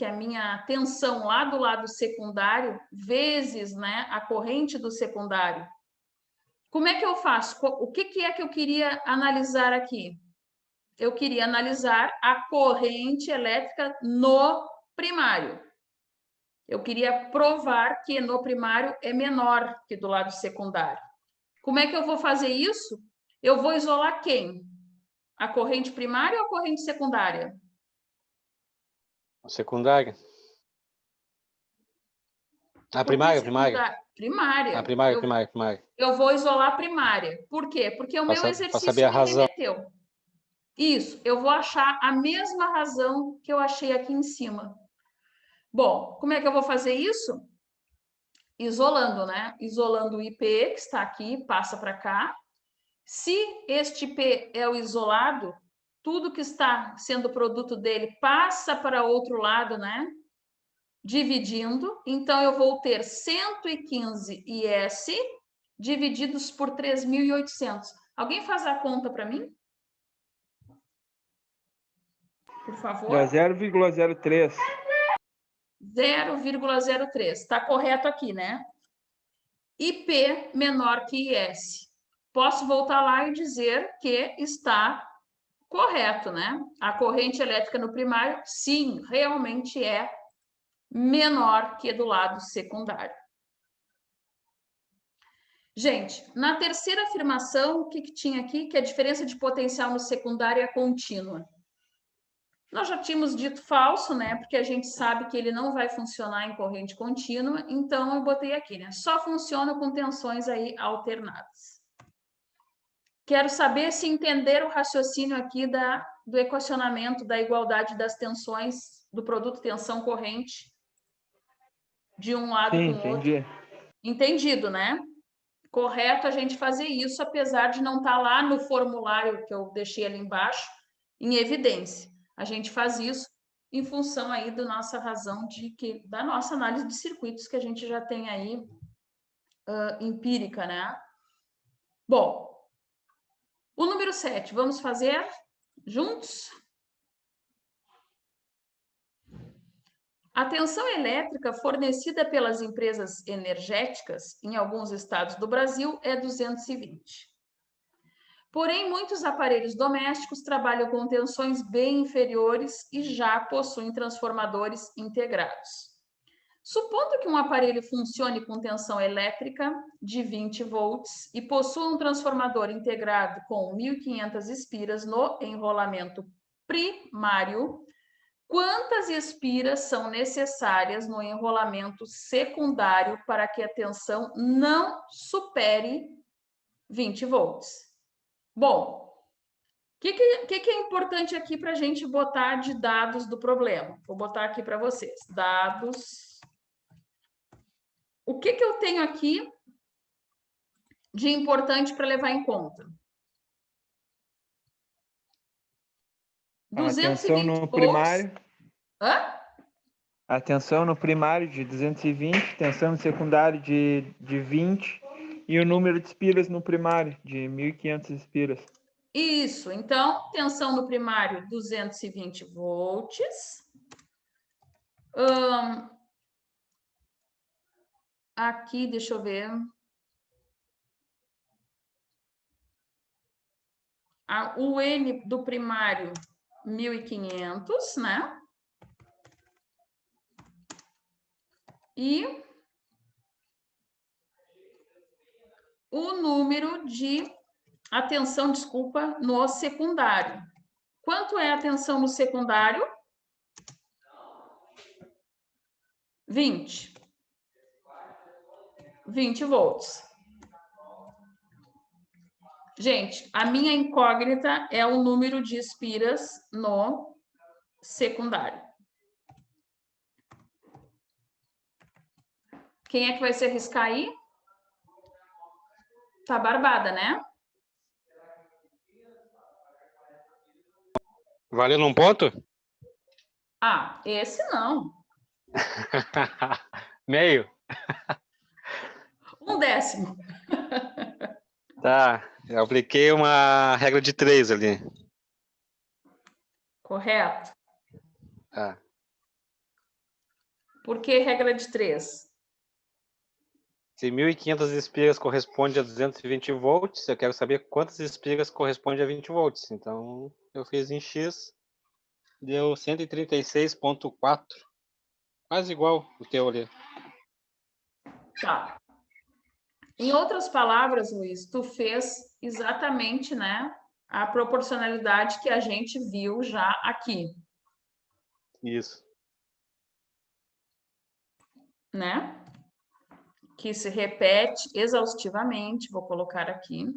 é a minha tensão lá do lado secundário, vezes, né, a corrente do secundário. Como é que eu faço? O que é que eu queria analisar aqui? Eu queria analisar a corrente elétrica no primário. Eu queria provar que no primário é menor que do lado secundário. Como é que eu vou fazer isso? Eu vou isolar quem? A corrente primária ou a corrente secundária? A secundária. A primária. Primária. A primária. Eu vou isolar a primária. Por quê? Porque o meu exercício me remeteu. Isso, eu vou achar a mesma razão que eu achei aqui em cima. Bom, como é que eu vou fazer isso? Isolando, né? Isolando o IP, que está aqui, passa para cá. Se este IP é o isolado, tudo que está sendo produto dele passa para outro lado, né? Dividindo. Então, eu vou ter 115 IS divididos por 3.800. Alguém faz a conta para mim? Por favor. Dá 0,03. 0,03. Está correto aqui, né? IP menor que IS. Posso voltar lá e dizer que está correto, né? A corrente elétrica no primário, sim, realmente é menor que do lado secundário. Gente, na terceira afirmação, o que tinha aqui? Que a diferença de potencial no secundário é contínua. Nós já tínhamos dito falso, né? Porque a gente sabe que ele não vai funcionar em corrente contínua, então eu botei aqui, né? Só funciona com tensões aí alternadas. Quero saber se entenderam o raciocínio aqui do equacionamento da igualdade das tensões do produto tensão corrente de um lado Sim, com o entendi. outro. Entendido, né? Correto a gente fazer isso, apesar de não estar lá no formulário que eu deixei ali embaixo, em evidência. A gente faz isso em função aí da nossa razão da nossa análise de circuitos que a gente já tem aí empírica, né? Bom, o número 7, vamos fazer juntos? A tensão elétrica fornecida pelas empresas energéticas em alguns estados do Brasil é 220. Porém, muitos aparelhos domésticos trabalham com tensões bem inferiores e já possuem transformadores integrados. Supondo que um aparelho funcione com tensão elétrica de 20 volts e possua um transformador integrado com 1.500 espiras no enrolamento primário, quantas espiras são necessárias no enrolamento secundário para que a tensão não supere 20 volts? Bom, que é importante aqui para a gente botar de dados do problema? Vou botar aqui para vocês. Dados. O que eu tenho aqui de importante para levar em conta? Atenção no primário. Hã? Atenção no primário de 220, tensão no secundário de 20 e o número de espiras no primário de 1.500 espiras. Isso, então, tensão no primário 220 volts. Aqui, deixa eu ver. O N do primário 1.500, né? E o número de atenção, desculpa, no secundário. Quanto é a tensão no secundário? 20. 20 volts. Gente, a minha incógnita é o número de espiras no secundário. Quem é que vai se arriscar aí? Tá barbada, né? Valendo um ponto? Ah, esse não. Meio? 1/10. Tá, eu apliquei uma regra de 3 ali. Correto. Ah. Por que regra de 3? Se 1.500 espigas corresponde a 220 volts, eu quero saber quantas espigas correspondem a 20 volts. Então, eu fiz em X, deu 136,4. Quase igual o teu ali. Tá. Em outras palavras, Luiz, tu fez exatamente, né, a proporcionalidade que a gente viu já aqui. Isso. Né? Que se repete exaustivamente, vou colocar aqui.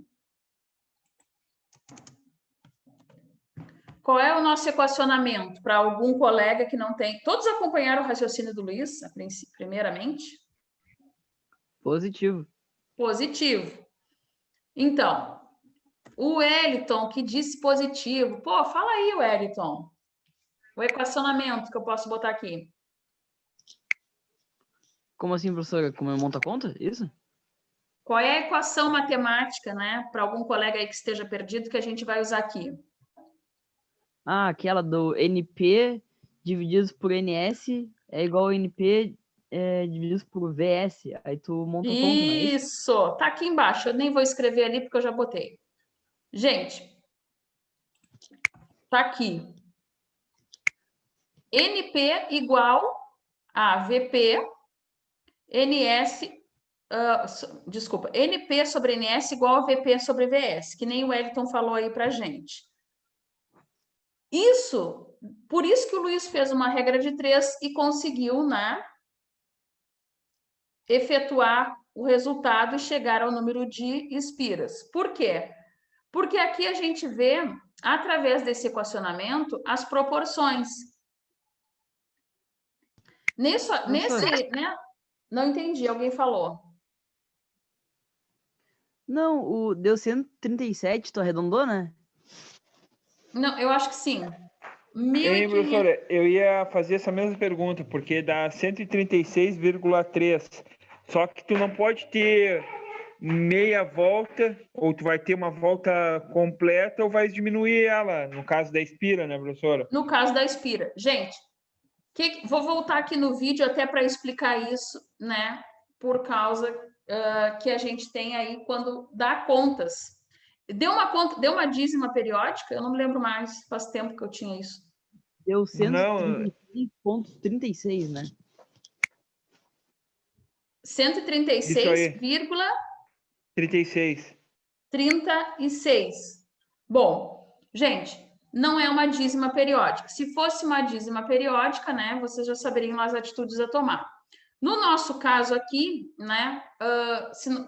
Qual é o nosso equacionamento para algum colega que não tem? Todos acompanharam o raciocínio do Luiz, primeiramente? Positivo. Positivo. Então, o Wellington que disse positivo. Pô, fala aí, Wellington. O equacionamento que eu posso botar aqui. Como assim, professora? Como eu monto a conta? Isso? Qual é a equação matemática, né? Para algum colega aí que esteja perdido, que a gente vai usar aqui. Ah, aquela do NP divididos por NS é igual a NP divididos por VS. Aí tu monta a conta, não é isso? Isso! Tá aqui embaixo. Eu nem vou escrever ali porque eu já botei. Gente, tá aqui. NP igual a VP, NS, desculpa, NP sobre NS igual a VP sobre VS, que nem o Wellington falou aí pra gente. Isso, por isso que o Luiz fez uma regra de 3 e conseguiu, né, efetuar o resultado e chegar ao número de espiras. Por quê? Porque aqui a gente vê, através desse equacionamento, as proporções. Nesse, né? Não entendi, alguém falou. Não, deu 137, tu arredondou, né? Não, eu acho que sim. Hein, professora, eu ia fazer essa mesma pergunta, porque dá 136,3. Só que tu não pode ter meia volta, ou tu vai ter uma volta completa, ou vai diminuir ela, no caso da espira, né, professora? No caso da espira. Gente, vou voltar aqui no vídeo até para explicar isso, né? Por causa que a gente tem aí quando dá contas. Deu uma dízima periódica? Eu não me lembro mais, faz tempo que eu tinha isso. Deu 136,36, né? 136,36. Bom, gente, não é uma dízima periódica. Se fosse uma dízima periódica, né, vocês já saberiam as atitudes a tomar. No nosso caso aqui, né,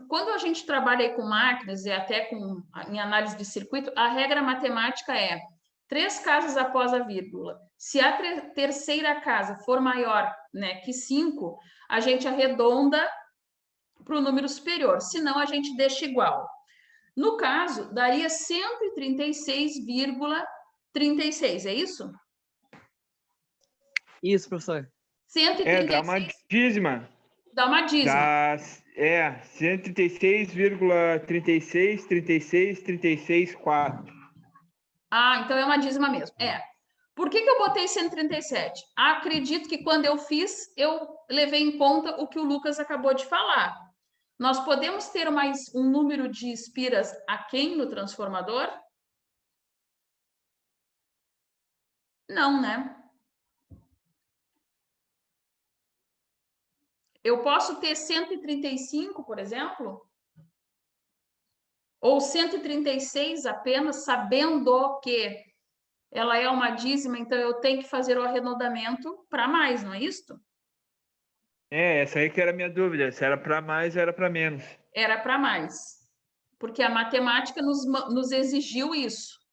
quando a gente trabalha aí com máquinas e até em análise de circuito, a regra matemática é 3 casas após a vírgula. Se a terceira casa for maior, né, que 5, a gente arredonda para o número superior, senão a gente deixa igual. No caso, daria 136,36, é isso? Isso, professor. 136. Dá uma dízima. Dá uma dízima. 136,36, 36, 36, 4. Ah, então é uma dízima mesmo. Por que eu botei 137? Acredito que quando eu fiz, eu levei em conta o que o Lucas acabou de falar. Nós podemos ter mais um número de espiras aquém no transformador? Não, né? Eu posso ter 135, por exemplo? Ou 136 apenas, sabendo que ela é uma dízima, então eu tenho que fazer o arredondamento para mais, não é isso? Essa aí que era a minha dúvida, se era para mais ou era para menos. Era para mais, porque a matemática nos exigiu isso.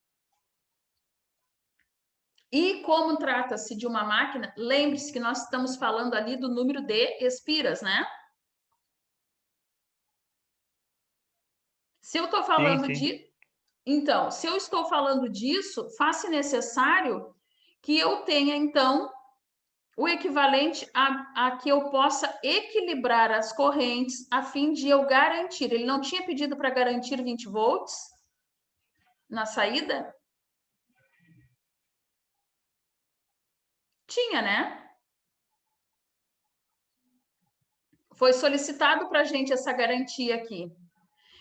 E como trata-se de uma máquina, lembre-se que nós estamos falando ali do número de espiras, né? Se eu estou falando de... Então, se eu estou falando disso, faz-se necessário que eu tenha, então, o equivalente a que eu possa equilibrar as correntes a fim de eu garantir. Ele não tinha pedido para garantir 20 volts na saída? Tinha, né? Foi solicitado para a gente essa garantia aqui.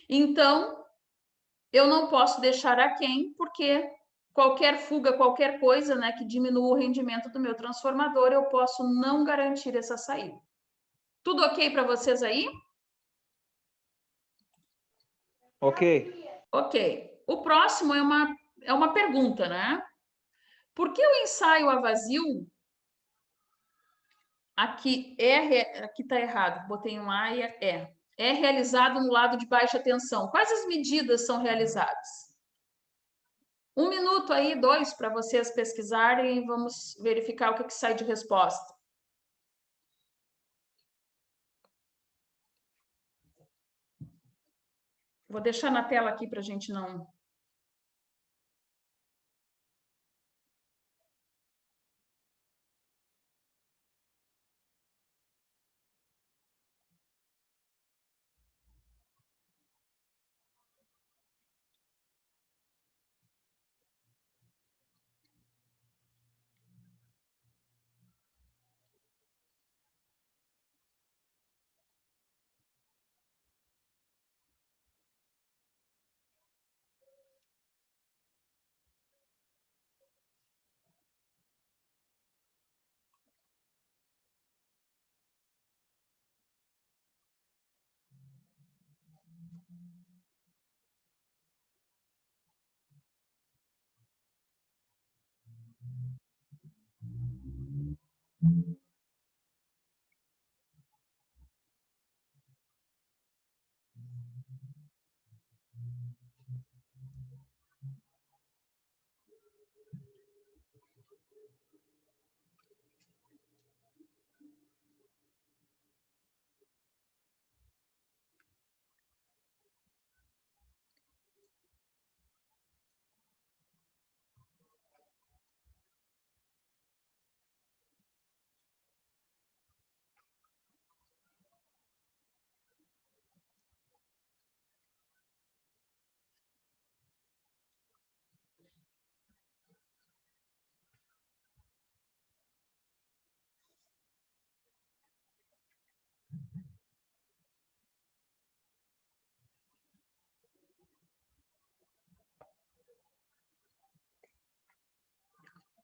Então, eu não posso deixar aquém, porque qualquer fuga, qualquer coisa, né, que diminua o rendimento do meu transformador, eu posso não garantir essa saída. Tudo ok para vocês aí? Ok. Ok. O próximo é uma pergunta, né? Por que o ensaio a vazio... Aqui está errado, botei um A e é realizado no lado de baixa tensão. Quais as medidas são realizadas? 1 minuto aí, 2, para vocês pesquisarem e vamos verificar o que sai de resposta. Vou deixar na tela aqui para a gente não...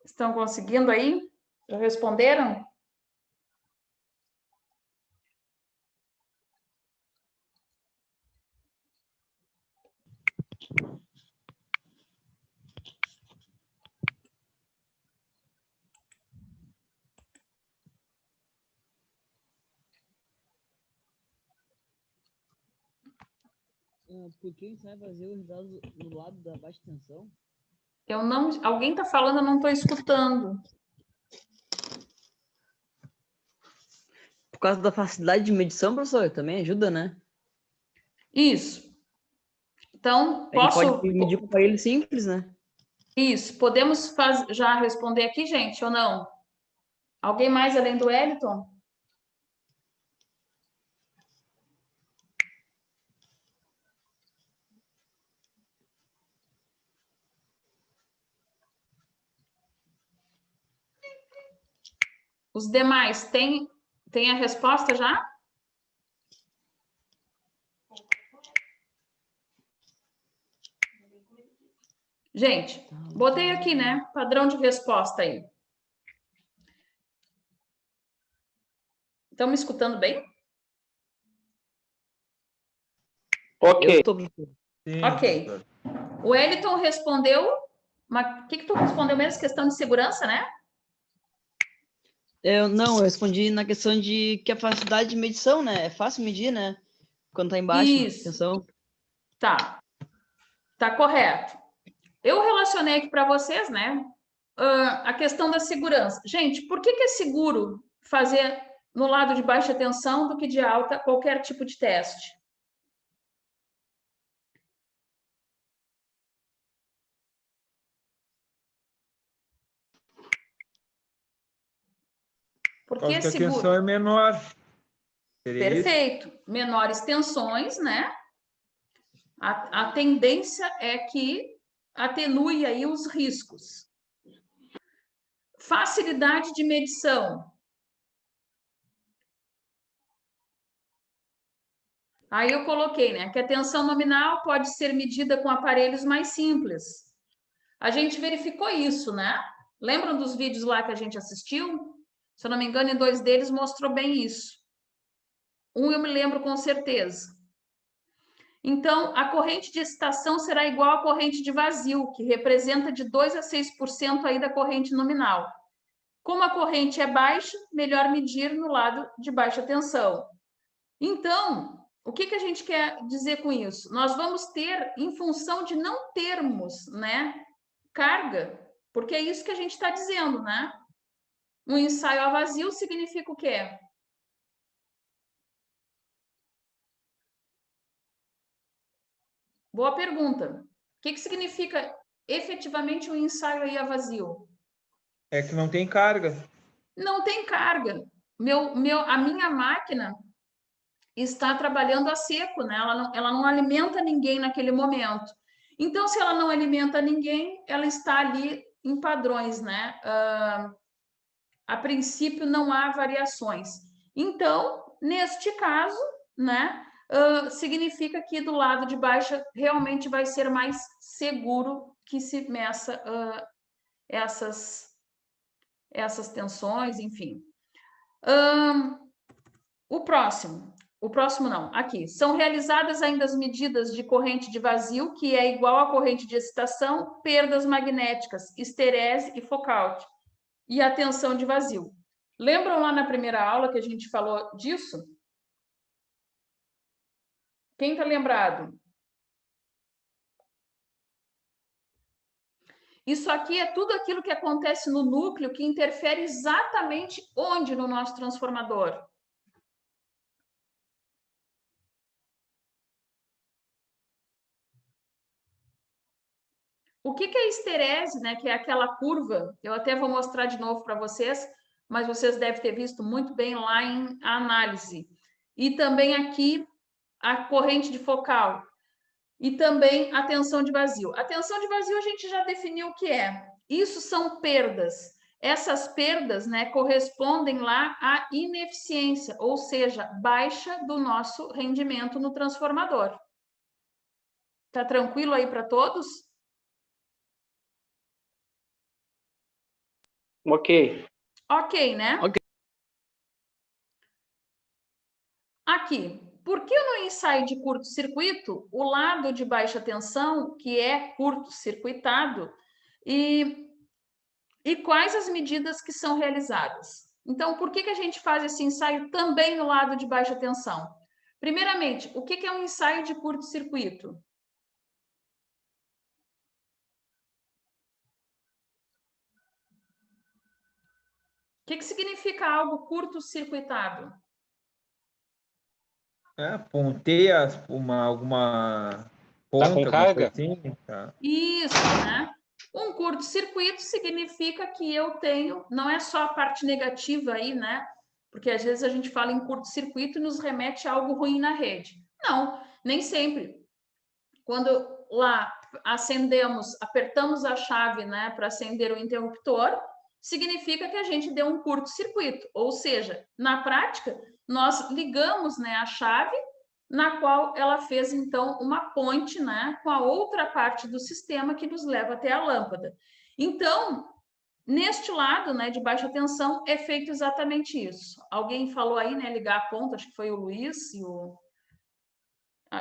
Estão conseguindo aí? Já responderam? Por que o ensaio vazio é realizado no lado da baixa tensão? Eu não, alguém está falando, eu não estou escutando. Por causa da facilidade de medição, professor, também ajuda, né? Isso. Então, A gente posso... pode medir com aparelho simples, né? Isso. Podemos já responder aqui, gente, ou não? Alguém mais além do Wellington? Os demais, tem a resposta já? Gente, botei aqui, né? Padrão de resposta aí. Estão me escutando bem? Ok. Eu tô... Sim, Ok. professor. O Wellington respondeu... Mas o que tu respondeu mesmo? Questão de segurança, né? Não, eu respondi na questão de que a facilidade de medição, né? É fácil medir, né? Quando tá embaixo, Isso. tensão. Tá. Tá correto. Eu relacionei aqui para vocês, né? A questão da segurança. Gente, por que é seguro fazer no lado de baixa tensão do que de alta qualquer tipo de teste? Por Por que causa é que a seguro? tensão é menor. Seria isso? Perfeito. Menores tensões, né? A tendência é que atenue aí os riscos. Facilidade de medição. Aí eu coloquei, né, que a tensão nominal pode ser medida com aparelhos mais simples. A gente verificou isso, né? Lembram dos vídeos lá que a gente assistiu? Se eu não me engano, em 2 deles mostrou bem isso. Um eu me lembro com certeza. Então, a corrente de excitação será igual à corrente de vazio, que representa de 2 a 6% aí da corrente nominal. Como a corrente é baixa, melhor medir no lado de baixa tensão. Então, o que a gente quer dizer com isso? Nós vamos ter, em função de não termos, né, carga, porque é isso que a gente está dizendo, né? Um ensaio a vazio significa o quê? Boa pergunta. O que significa efetivamente um ensaio aí a vazio? É que não tem carga. Não tem carga. A minha máquina está trabalhando a seco, né? Ela não alimenta ninguém naquele momento. Então, se ela não alimenta ninguém, ela está ali em padrões, né? A princípio, não há variações. Então, neste caso, né? Significa que do lado de baixo realmente vai ser mais seguro que se meça essas tensões, enfim. O próximo não, aqui. São realizadas ainda as medidas de corrente de vazio, que é igual à corrente de excitação, perdas magnéticas, esterese e Foucault, e a tensão de vazio. Lembram lá na primeira aula que a gente falou disso? Quem está lembrado? Isso aqui é tudo aquilo que acontece no núcleo que interfere exatamente onde no nosso transformador? O que é a esterese, né? Que é aquela curva, eu até vou mostrar de novo para vocês, mas vocês devem ter visto muito bem lá em análise. E também aqui a corrente de focal. E também a tensão de vazio. A tensão de vazio a gente já definiu o que é. Isso são perdas. Essas perdas, né, correspondem lá à ineficiência, ou seja, baixa do nosso rendimento no transformador. Tá tranquilo aí para todos? Ok. Ok, né? Ok. Aqui, por que no ensaio de curto-circuito, o lado de baixa tensão, que é curto-circuitado, e quais as medidas que são realizadas? Então, por que a gente faz esse ensaio também no lado de baixa tensão? Primeiramente, o que é um ensaio de curto-circuito? O que significa algo curto-circuitado? Ponteia alguma ponta, com alguma carga? coisa assim. Tá. Isso, né? Um curto-circuito significa que eu tenho, não é só a parte negativa aí, né? Porque às vezes a gente fala em curto-circuito e nos remete a algo ruim na rede. Não, nem sempre. Quando lá apertamos a chave, né, para acender o interruptor, significa que a gente deu um curto-circuito. Ou seja, na prática, nós ligamos, né, a chave, na qual ela fez, então, uma ponte, né, com a outra parte do sistema que nos leva até a lâmpada. Então, neste lado, né, de baixa tensão, é feito exatamente isso. Alguém falou aí, né, ligar a ponta, acho que foi o Luiz e o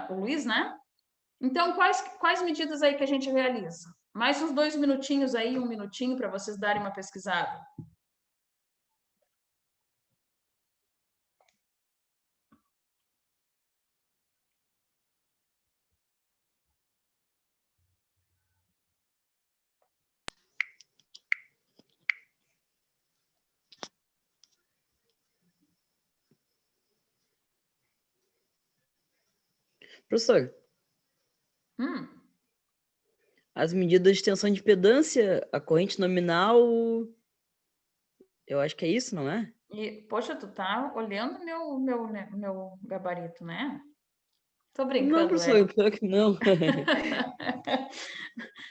Luiz, né? Então, quais medidas aí que a gente realiza? Mais uns 2 minutinhos aí, 1 minutinho para vocês darem uma pesquisada. Professor, as medidas de tensão de impedância, a corrente nominal, eu acho que é isso, não é? E, poxa, tu tá olhando meu gabarito, né? Tô brincando, Não, professor, pior que não. Não,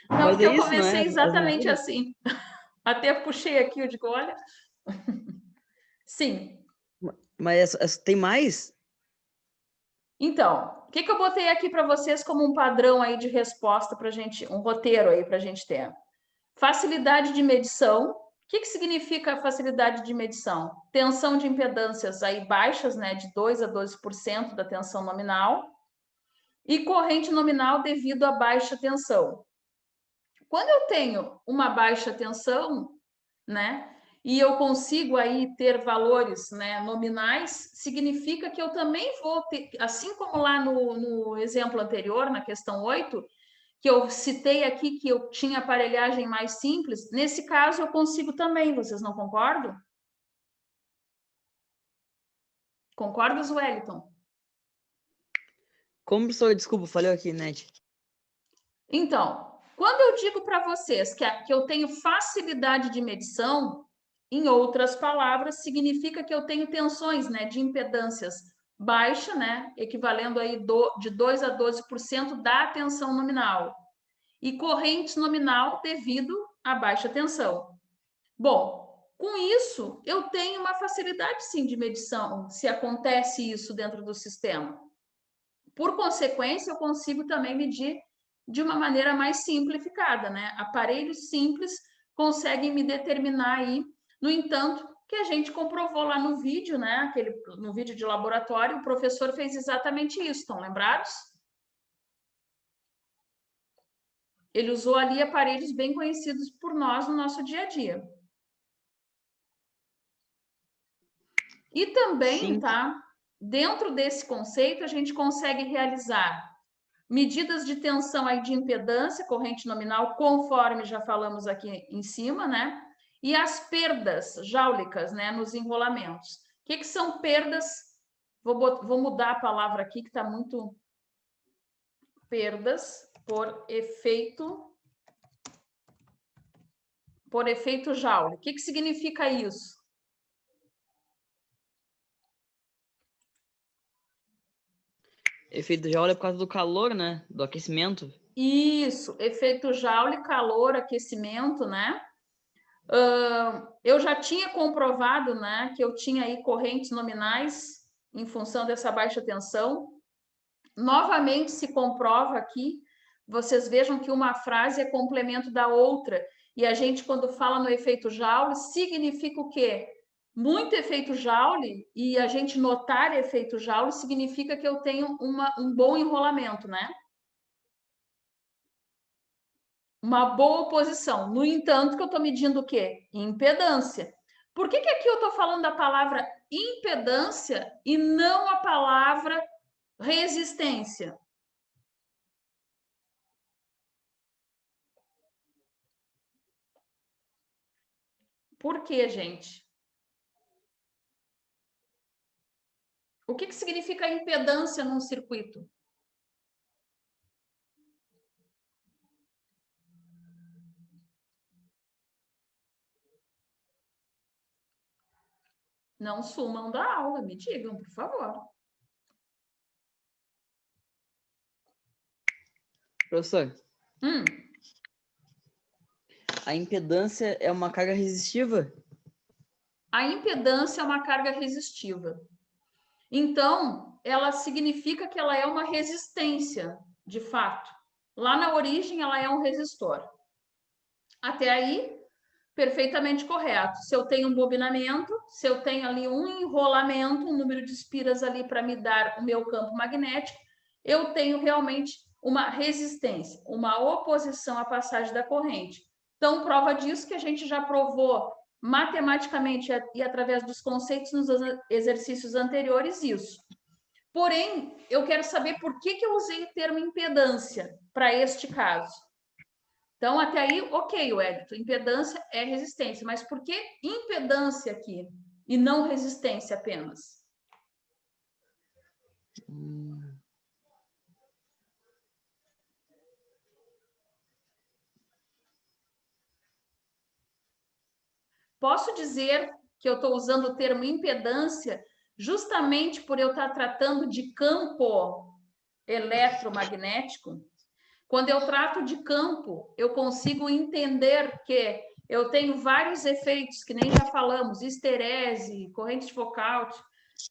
Mas porque é eu isso, não é? comecei As exatamente medidas? assim. Até puxei aqui, eu digo, olha. Sim. Mas tem mais? Então, o que eu botei aqui para vocês como um padrão aí de resposta para gente, um roteiro aí para a gente ter? Facilidade de medição. O que significa facilidade de medição? Tensão de impedâncias aí baixas, né, de 2 a 12% da tensão nominal, e corrente nominal devido à baixa tensão. Quando eu tenho uma baixa tensão, né, e eu consigo aí ter valores, né, nominais, significa que eu também vou ter, assim como lá no exemplo anterior, na questão 8, que eu citei aqui que eu tinha aparelhagem mais simples, nesse caso eu consigo também, vocês não concordam? Concordas, Wellington? Como, professor? Desculpa, falei aqui, Net. Então, quando eu digo para vocês que eu tenho facilidade de medição, em outras palavras, significa que eu tenho tensões, né, de impedâncias baixa, né, equivalendo aí de 2 a 12% da tensão nominal, e corrente nominal devido à baixa tensão. Bom, com isso, eu tenho uma facilidade, sim, de medição, se acontece isso dentro do sistema. Por consequência, eu consigo também medir de uma maneira mais simplificada, né? Aparelhos simples conseguem me determinar aí, no entanto, que a gente comprovou lá no vídeo, né? No vídeo de laboratório, o professor fez exatamente isso, estão lembrados? Ele usou ali aparelhos bem conhecidos por nós no nosso dia a dia. E também, Sim. tá? Dentro desse conceito, a gente consegue realizar medidas de tensão aí de impedância, corrente nominal, conforme já falamos aqui em cima, né? E as perdas jáulicas, né, nos enrolamentos. O que são perdas? Vou mudar a palavra aqui, que está muito... Perdas por efeito Joule. O que significa isso? Efeito Joule é por causa do calor, né? Do aquecimento. Isso, efeito Joule, calor, aquecimento, né? Eu já tinha comprovado, né, que eu tinha aí correntes nominais em função dessa baixa tensão. Novamente se comprova aqui, vocês vejam que uma frase é complemento da outra. E a gente, quando fala no efeito Joule, significa o quê? Muito efeito Joule, e a gente notar efeito Joule significa que eu tenho um bom enrolamento, né? Uma boa oposição. No entanto, que eu estou medindo o quê? Impedância. Por que aqui eu estou falando da palavra impedância e não a palavra Resistência. Por quê, gente? O que significa impedância num circuito? Não sumam da aula, me digam, por favor. Professor, a impedância é uma carga resistiva? A impedância é uma carga resistiva. Então, ela significa que ela é uma resistência, de fato. Lá na origem, ela é um resistor. Até aí, perfeitamente correto. Se eu tenho um bobinamento, se eu tenho ali um enrolamento, um número de espiras ali para me dar o meu campo magnético, eu tenho realmente uma resistência, uma oposição à passagem da corrente. Então, prova disso que a gente já provou matematicamente e através dos conceitos nos exercícios anteriores isso. Porém, eu quero saber por que eu usei o termo impedância para este caso. Então, até aí, ok, Wellington, impedância é resistência, mas por que impedância aqui e não resistência apenas? Posso dizer que eu estou usando o termo impedância justamente por eu estar tratando de campo eletromagnético? Quando eu trato de campo, eu consigo entender que eu tenho vários efeitos, que nem já falamos, histerese, corrente de Foucault,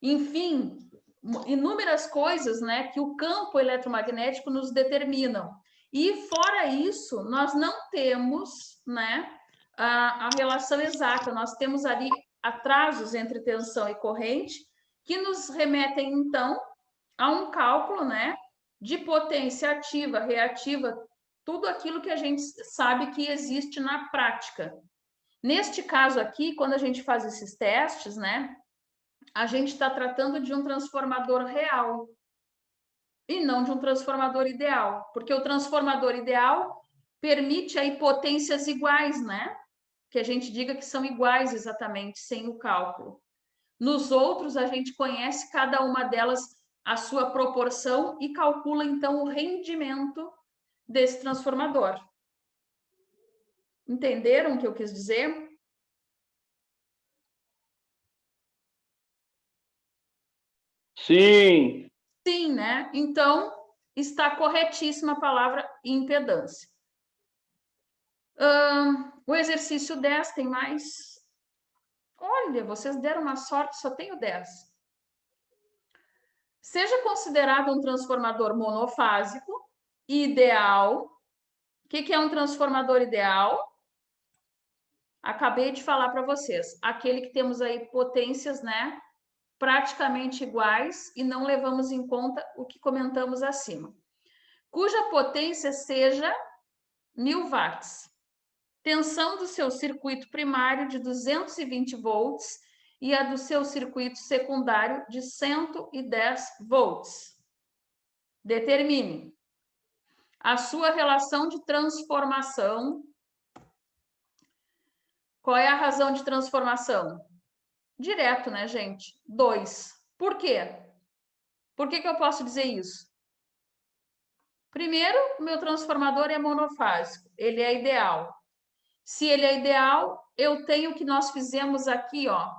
enfim, inúmeras coisas, né, que o campo eletromagnético nos determinam. E fora isso, nós não temos, né, a relação exata, nós temos ali atrasos entre tensão e corrente, que nos remetem, então, a um cálculo, né, de potência ativa, reativa, tudo aquilo que a gente sabe que existe na prática. Neste caso aqui, quando a gente faz esses testes, né, a gente está tratando de um transformador real e não de um transformador ideal, porque o transformador ideal permite aí potências iguais, né? Que a gente diga que são iguais exatamente, sem o cálculo. Nos outros, a gente conhece cada uma delas a sua proporção e calcula, então, o rendimento desse transformador. Entenderam o que eu quis dizer? Sim. Sim, né? Então, está corretíssima a palavra impedância. O exercício 10 tem mais? Olha, vocês deram uma sorte, só tenho 10. Seja considerado um transformador monofásico ideal. O que é um transformador ideal? Acabei de falar para vocês. Aquele que temos aí potências, né, praticamente iguais e não levamos em conta o que comentamos acima. Cuja potência seja 1000 watts. Tensão do seu circuito primário de 220 volts e a do seu circuito secundário de 110 volts. Determine a sua relação de transformação. Qual é a razão de transformação? Direto, né, gente? 2. Por quê? Por que eu posso dizer isso? Primeiro, o meu transformador é monofásico. Ele é ideal. Se ele é ideal, eu tenho o que nós fizemos aqui, ó,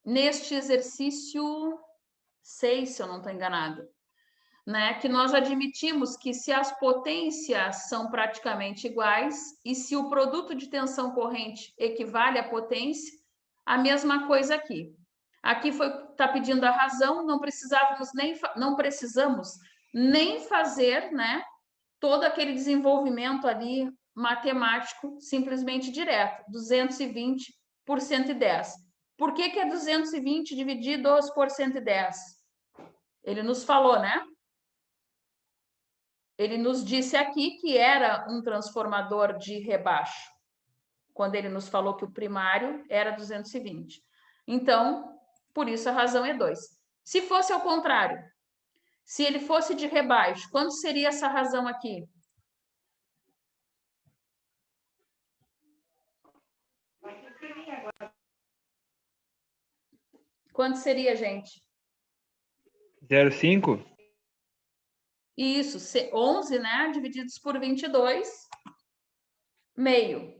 neste exercício 6, se eu não estou enganada, né? Que nós admitimos que se as potências são praticamente iguais e se o produto de tensão corrente equivale à potência, a mesma coisa aqui. Aqui está pedindo a razão, não precisamos nem fazer, né, todo aquele desenvolvimento ali matemático simplesmente direto, 220 por 110. Por que é 220 dividido por 110? Ele nos falou, né? Ele nos disse aqui que era um transformador de rebaixo, quando ele nos falou que o primário era 220. Então, por isso a razão é 2. Se fosse ao contrário, Se ele fosse de rebaixo, quanto seria essa razão aqui? Quanto seria, gente? 0,5? Isso, 11, né? Divididos por 22, meio.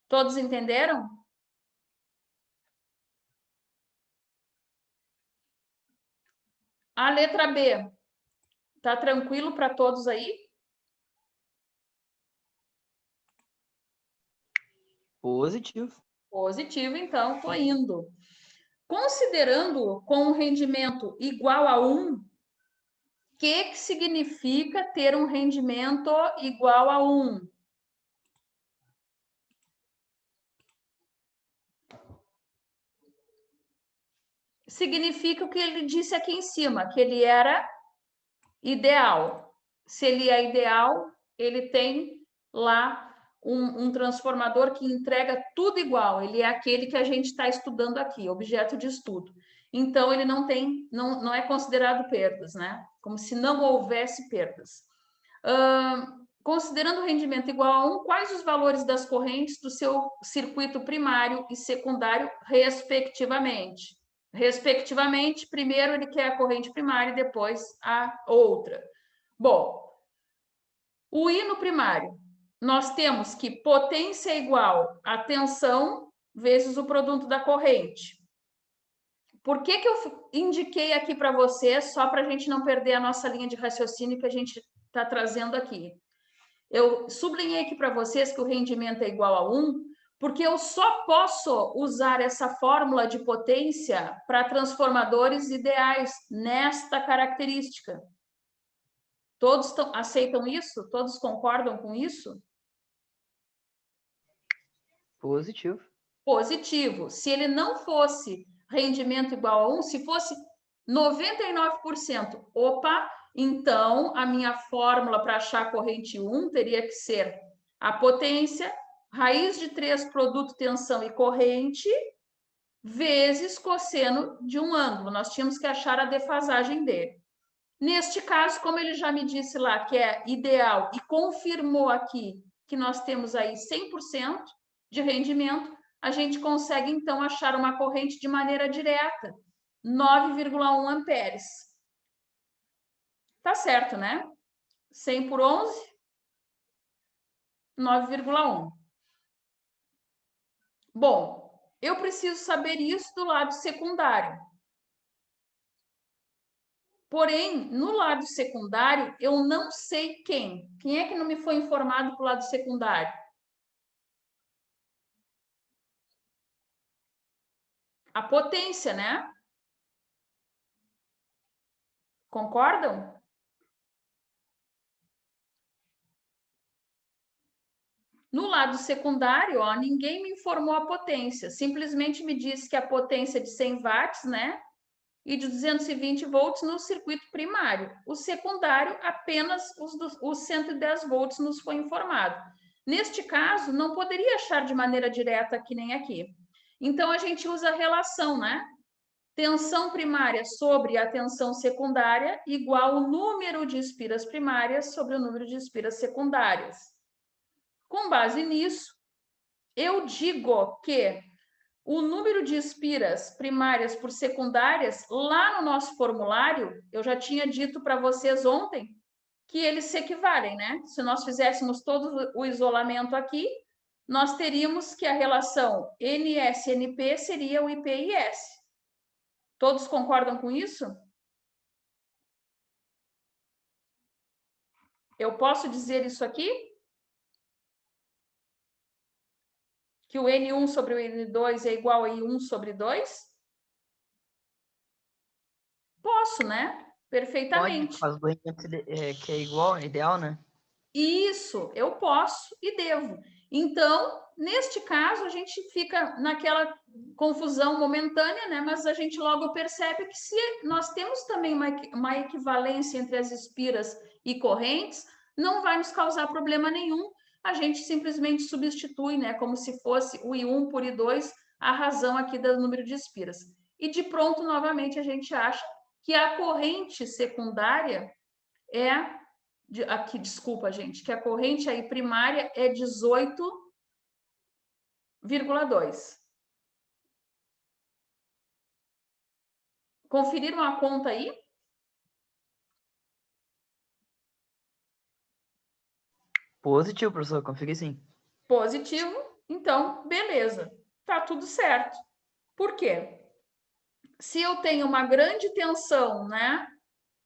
Todos entenderam? A letra B, tá tranquilo para todos aí? Positivo. Positivo, então, tô indo. Considerando com um rendimento igual a 1, o que significa ter um rendimento igual a 1? Significa o que ele disse aqui em cima, que ele era ideal. Se ele é ideal, ele tem lá um transformador que entrega tudo igual. Ele é aquele que a gente está estudando aqui, objeto de estudo. Então, ele não é considerado perdas, né? Como se não houvesse perdas. Considerando o rendimento igual a 1, quais os valores das correntes do seu circuito primário e secundário, respectivamente? Respectivamente, primeiro ele quer a corrente primária e depois a outra. Bom, o I no primário, nós temos que potência é igual a tensão vezes o produto da corrente. Por que eu indiquei aqui para vocês, só para a gente não perder a nossa linha de raciocínio que a gente está trazendo aqui? Eu sublinhei aqui para vocês que o rendimento é igual a 1, porque eu só posso usar essa fórmula de potência para transformadores ideais nesta característica. Todos aceitam isso? Todos concordam com isso? Positivo. Positivo. Se ele não fosse rendimento igual a 1, se fosse 99%, opa, então a minha fórmula para achar a corrente 1 teria que ser a potência, raiz de 3, produto, tensão e corrente, vezes cosseno de um ângulo. Nós tínhamos que achar a defasagem dele. Neste caso, como ele já me disse lá que é ideal e confirmou aqui que nós temos aí 100% de rendimento, a gente consegue, então, achar uma corrente de maneira direta, 9,1 amperes. Tá certo, né? 100 por 11, 9,1. Bom, eu preciso saber isso do lado secundário. Porém, no lado secundário, eu não sei quem. Quem é que não me foi informado para o lado secundário? A potência, né? Concordam? No lado secundário, ó, ninguém me informou a potência. Simplesmente me disse que a potência é de 100 watts, né? E de 220 volts no circuito primário. O secundário, apenas os 110 volts nos foi informado. Neste caso, não poderia achar de maneira direta aqui nem aqui. Então, a gente usa a relação, né? Tensão primária sobre a tensão secundária igual o número de espiras primárias sobre o número de espiras secundárias. Com base nisso, eu digo que o número de espiras primárias por secundárias, lá no nosso formulário, eu já tinha dito para vocês ontem que eles se equivalem, né? Se nós fizéssemos todo o isolamento aqui, nós teríamos que a relação NS-NP seria o IP-IS. Todos concordam com isso? Eu posso dizer isso aqui? Que o N1 sobre o N2 é igual a I1 sobre 2? Posso, né? Perfeitamente. Pode, faz o rendimento que é igual, é ideal, né? Isso, eu posso e devo. Então, neste caso, a gente fica naquela confusão momentânea, né? Mas a gente logo percebe que se nós temos também uma equivalência entre as espiras e correntes, não vai nos causar problema nenhum. A gente simplesmente substitui, né? Como se fosse o I1 por I2, a razão aqui do número de espiras. E de pronto, novamente, a gente acha que a corrente secundária é... Aqui, desculpa, gente, que a corrente aí primária é 18,2. Conferiram a conta aí? Positivo, professor, conferi sim. Positivo, então, beleza. Tá tudo certo. Por quê? Se eu tenho uma grande tensão, né?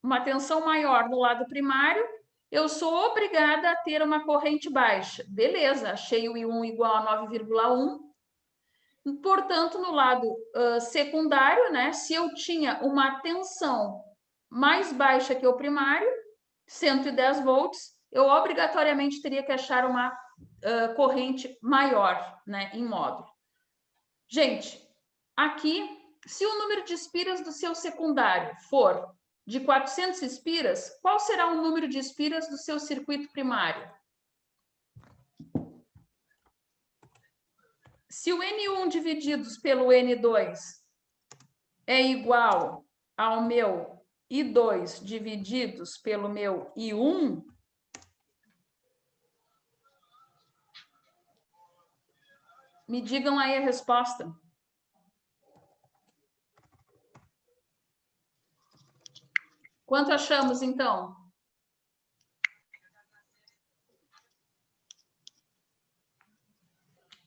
Uma tensão maior no lado primário, eu sou obrigada a ter uma corrente baixa. Beleza, achei o I1 igual a 9,1. Portanto, no lado secundário, né? Se eu tinha uma tensão mais baixa que o primário, 110 volts, eu obrigatoriamente teria que achar uma corrente maior, né? Em módulo. Gente, aqui, se o número de espiras do seu secundário for de 400 espiras, qual será o número de espiras do seu circuito primário? Se o N1 divididos pelo N2 é igual ao meu I2 divididos pelo meu I1, me digam aí a resposta. Quanto achamos, então?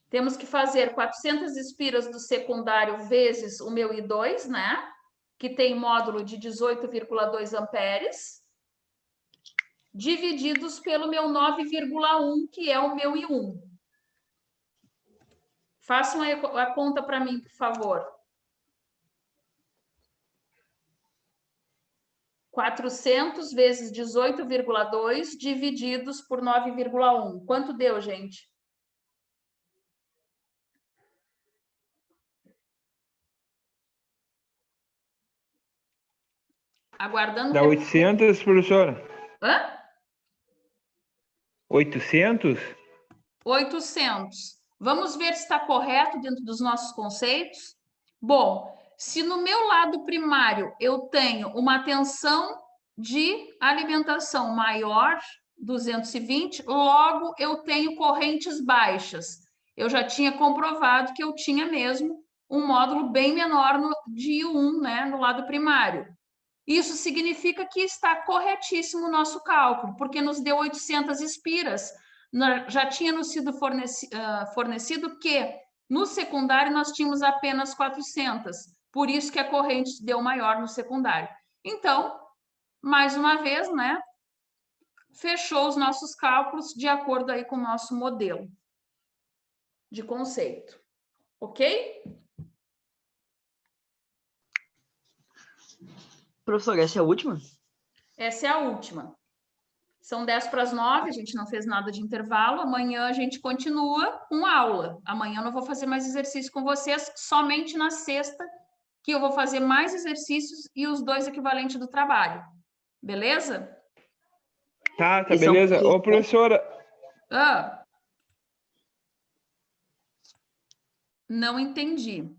Temos que fazer 400 espiras do secundário vezes o meu I2, né? Que tem módulo de 18,2 amperes, divididos pelo meu 9,1, que é o meu I1. Façam a conta para mim, por favor. 400 vezes 18,2 divididos por 9,1. Quanto deu, gente? Aguardando... Dá 800, professora? Hã? 800? 800. Vamos ver se está correto dentro dos nossos conceitos. Bom, se no meu lado primário eu tenho uma tensão de alimentação maior, 220, logo eu tenho correntes baixas. Eu já tinha comprovado que eu tinha mesmo um módulo bem menor de I1, né, no lado primário. Isso significa que está corretíssimo o nosso cálculo, porque nos deu 800 espiras. Já tinha nos sido fornecido que no secundário nós tínhamos apenas 400. Por isso que a corrente deu maior no secundário. Então, mais uma vez, né? Fechou os nossos cálculos de acordo aí com o nosso modelo de conceito. Ok? Professor, essa é a última? Essa é a última. São 10:50, a gente não fez nada de intervalo. Amanhã a gente continua com aula. Amanhã eu não vou fazer mais exercício com vocês, somente na sexta, que eu vou fazer mais exercícios e os 2 equivalentes do trabalho. Beleza? Tá, beleza. Ô, professora... Não entendi.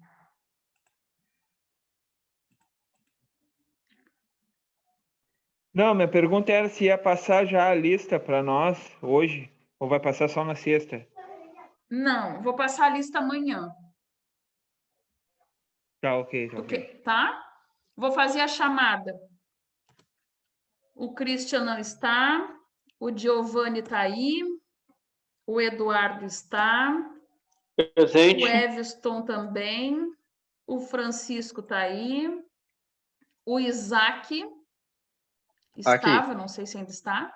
Não, minha pergunta era se ia passar já a lista para nós hoje, ou vai passar só na sexta? Não, vou passar a lista amanhã. Tá, ok. Tá? Vou fazer a chamada. O Christian não está, o Giovanni está aí, o Eduardo está, Presente. o Everton também, o Francisco está aí, o Isaac estava, não sei se ainda está,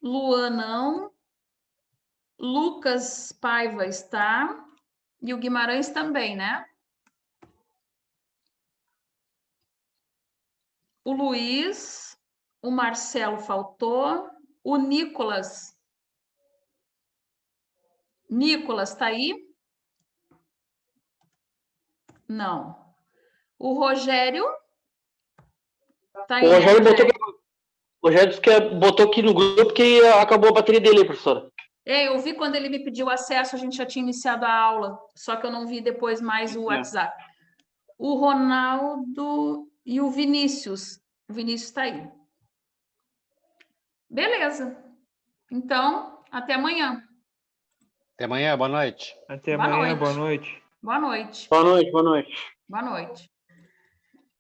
Luan não, Lucas Paiva está, e o Guimarães também, né? O Luiz, o Marcelo faltou, o Nicolas. Nicolas está aí? Não. O Rogério? Tá aí, O Rogério né, botou aqui no grupo que acabou a bateria dele, professora. Eu vi quando ele me pediu acesso, a gente já tinha iniciado a aula, só que eu não vi depois mais o WhatsApp. o Ronaldo e o Vinícius. O Vinícius está aí. Beleza. Então, até amanhã. Até amanhã, boa noite. Até Boa amanhã, noite. boa noite. Boa noite. Boa noite, boa noite. Boa noite.